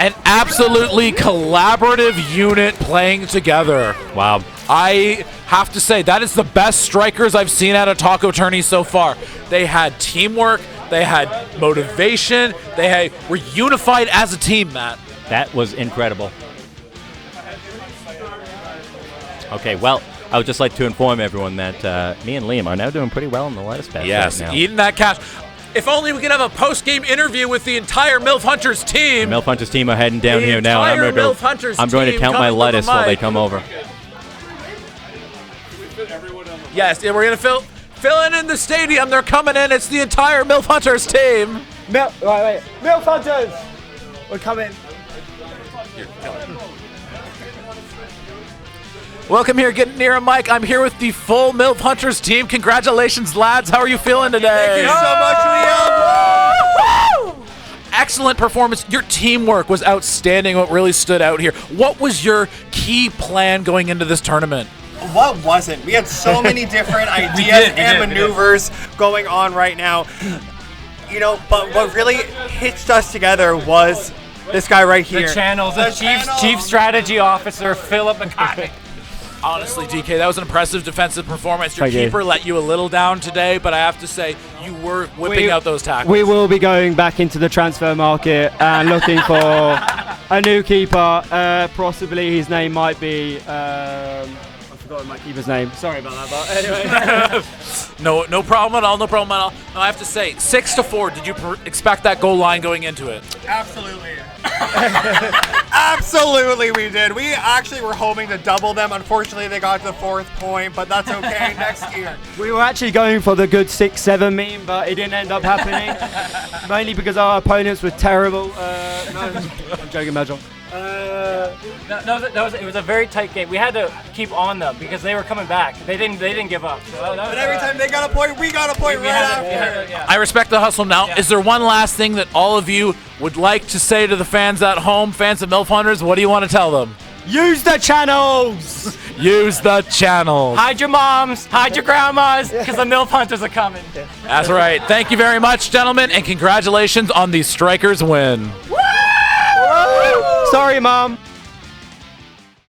An absolutely collaborative unit playing together. Wow. I have to say, that is the best Strikers I've seen at a Taco Tourney so far. They had teamwork, they had motivation, they were unified as a team, Matt. That was incredible. Okay, well, I would just like to inform everyone that me and Liam are now doing pretty well in the lettuce patch right now. Eating that cash. If only we could have a post-game interview with the entire MILF Hunters team. The MILF Hunters team are heading down here now. I'm going to count my lettuce while they come over. Yes, we're going to fill in the stadium. They're coming in. It's the entire MILF Hunters team. Wait. MILF Hunters! We're coming. Welcome here, getting near a mic. I'm here with the full MILF Hunters team. Congratulations, lads. How are you feeling today? Thank you so much, Liam. Excellent performance. Your teamwork was outstanding. What really stood out here? What was your key plan going into this tournament? What wasn't? We had so many different ideas and maneuvers going on right now. You know, but what really hitched us together was this guy right here. The channels, the chief strategy officer, Philip McCarthy. Honestly, DK, that was an impressive defensive performance. Your keeper let you a little down today, but I have to say, you were whipping out those tackles. We will be going back into the transfer market and looking for a new keeper. Possibly his name might be... I've forgotten my keeper's name. Sorry about that, but anyway. No problem at all. No problem at all. No, I have to say, 6-4. Did you expect that goal line going into it? Absolutely. Absolutely, we did. We actually were hoping to double them. Unfortunately, they got to the 4th point, but that's okay. Next year. We were actually going for the good 6-7 meme, but it didn't end up happening. Mainly because our opponents were terrible. No, I'm joking, Mahjdong. It was a very tight game. We had to keep on them because they were coming back. They didn't give up. But every time they got a point, we got a point right after. I respect the hustle. Now, is there one last thing that all of you would like to say to the fans at home, fans of MILF Hunters? What do you want to tell them? Use the channels! Use the channels. Hide your moms, hide your grandmas, because the MILF Hunters are coming. That's right. Thank you very much, gentlemen, and congratulations on the Strikers win. Sorry, Mom.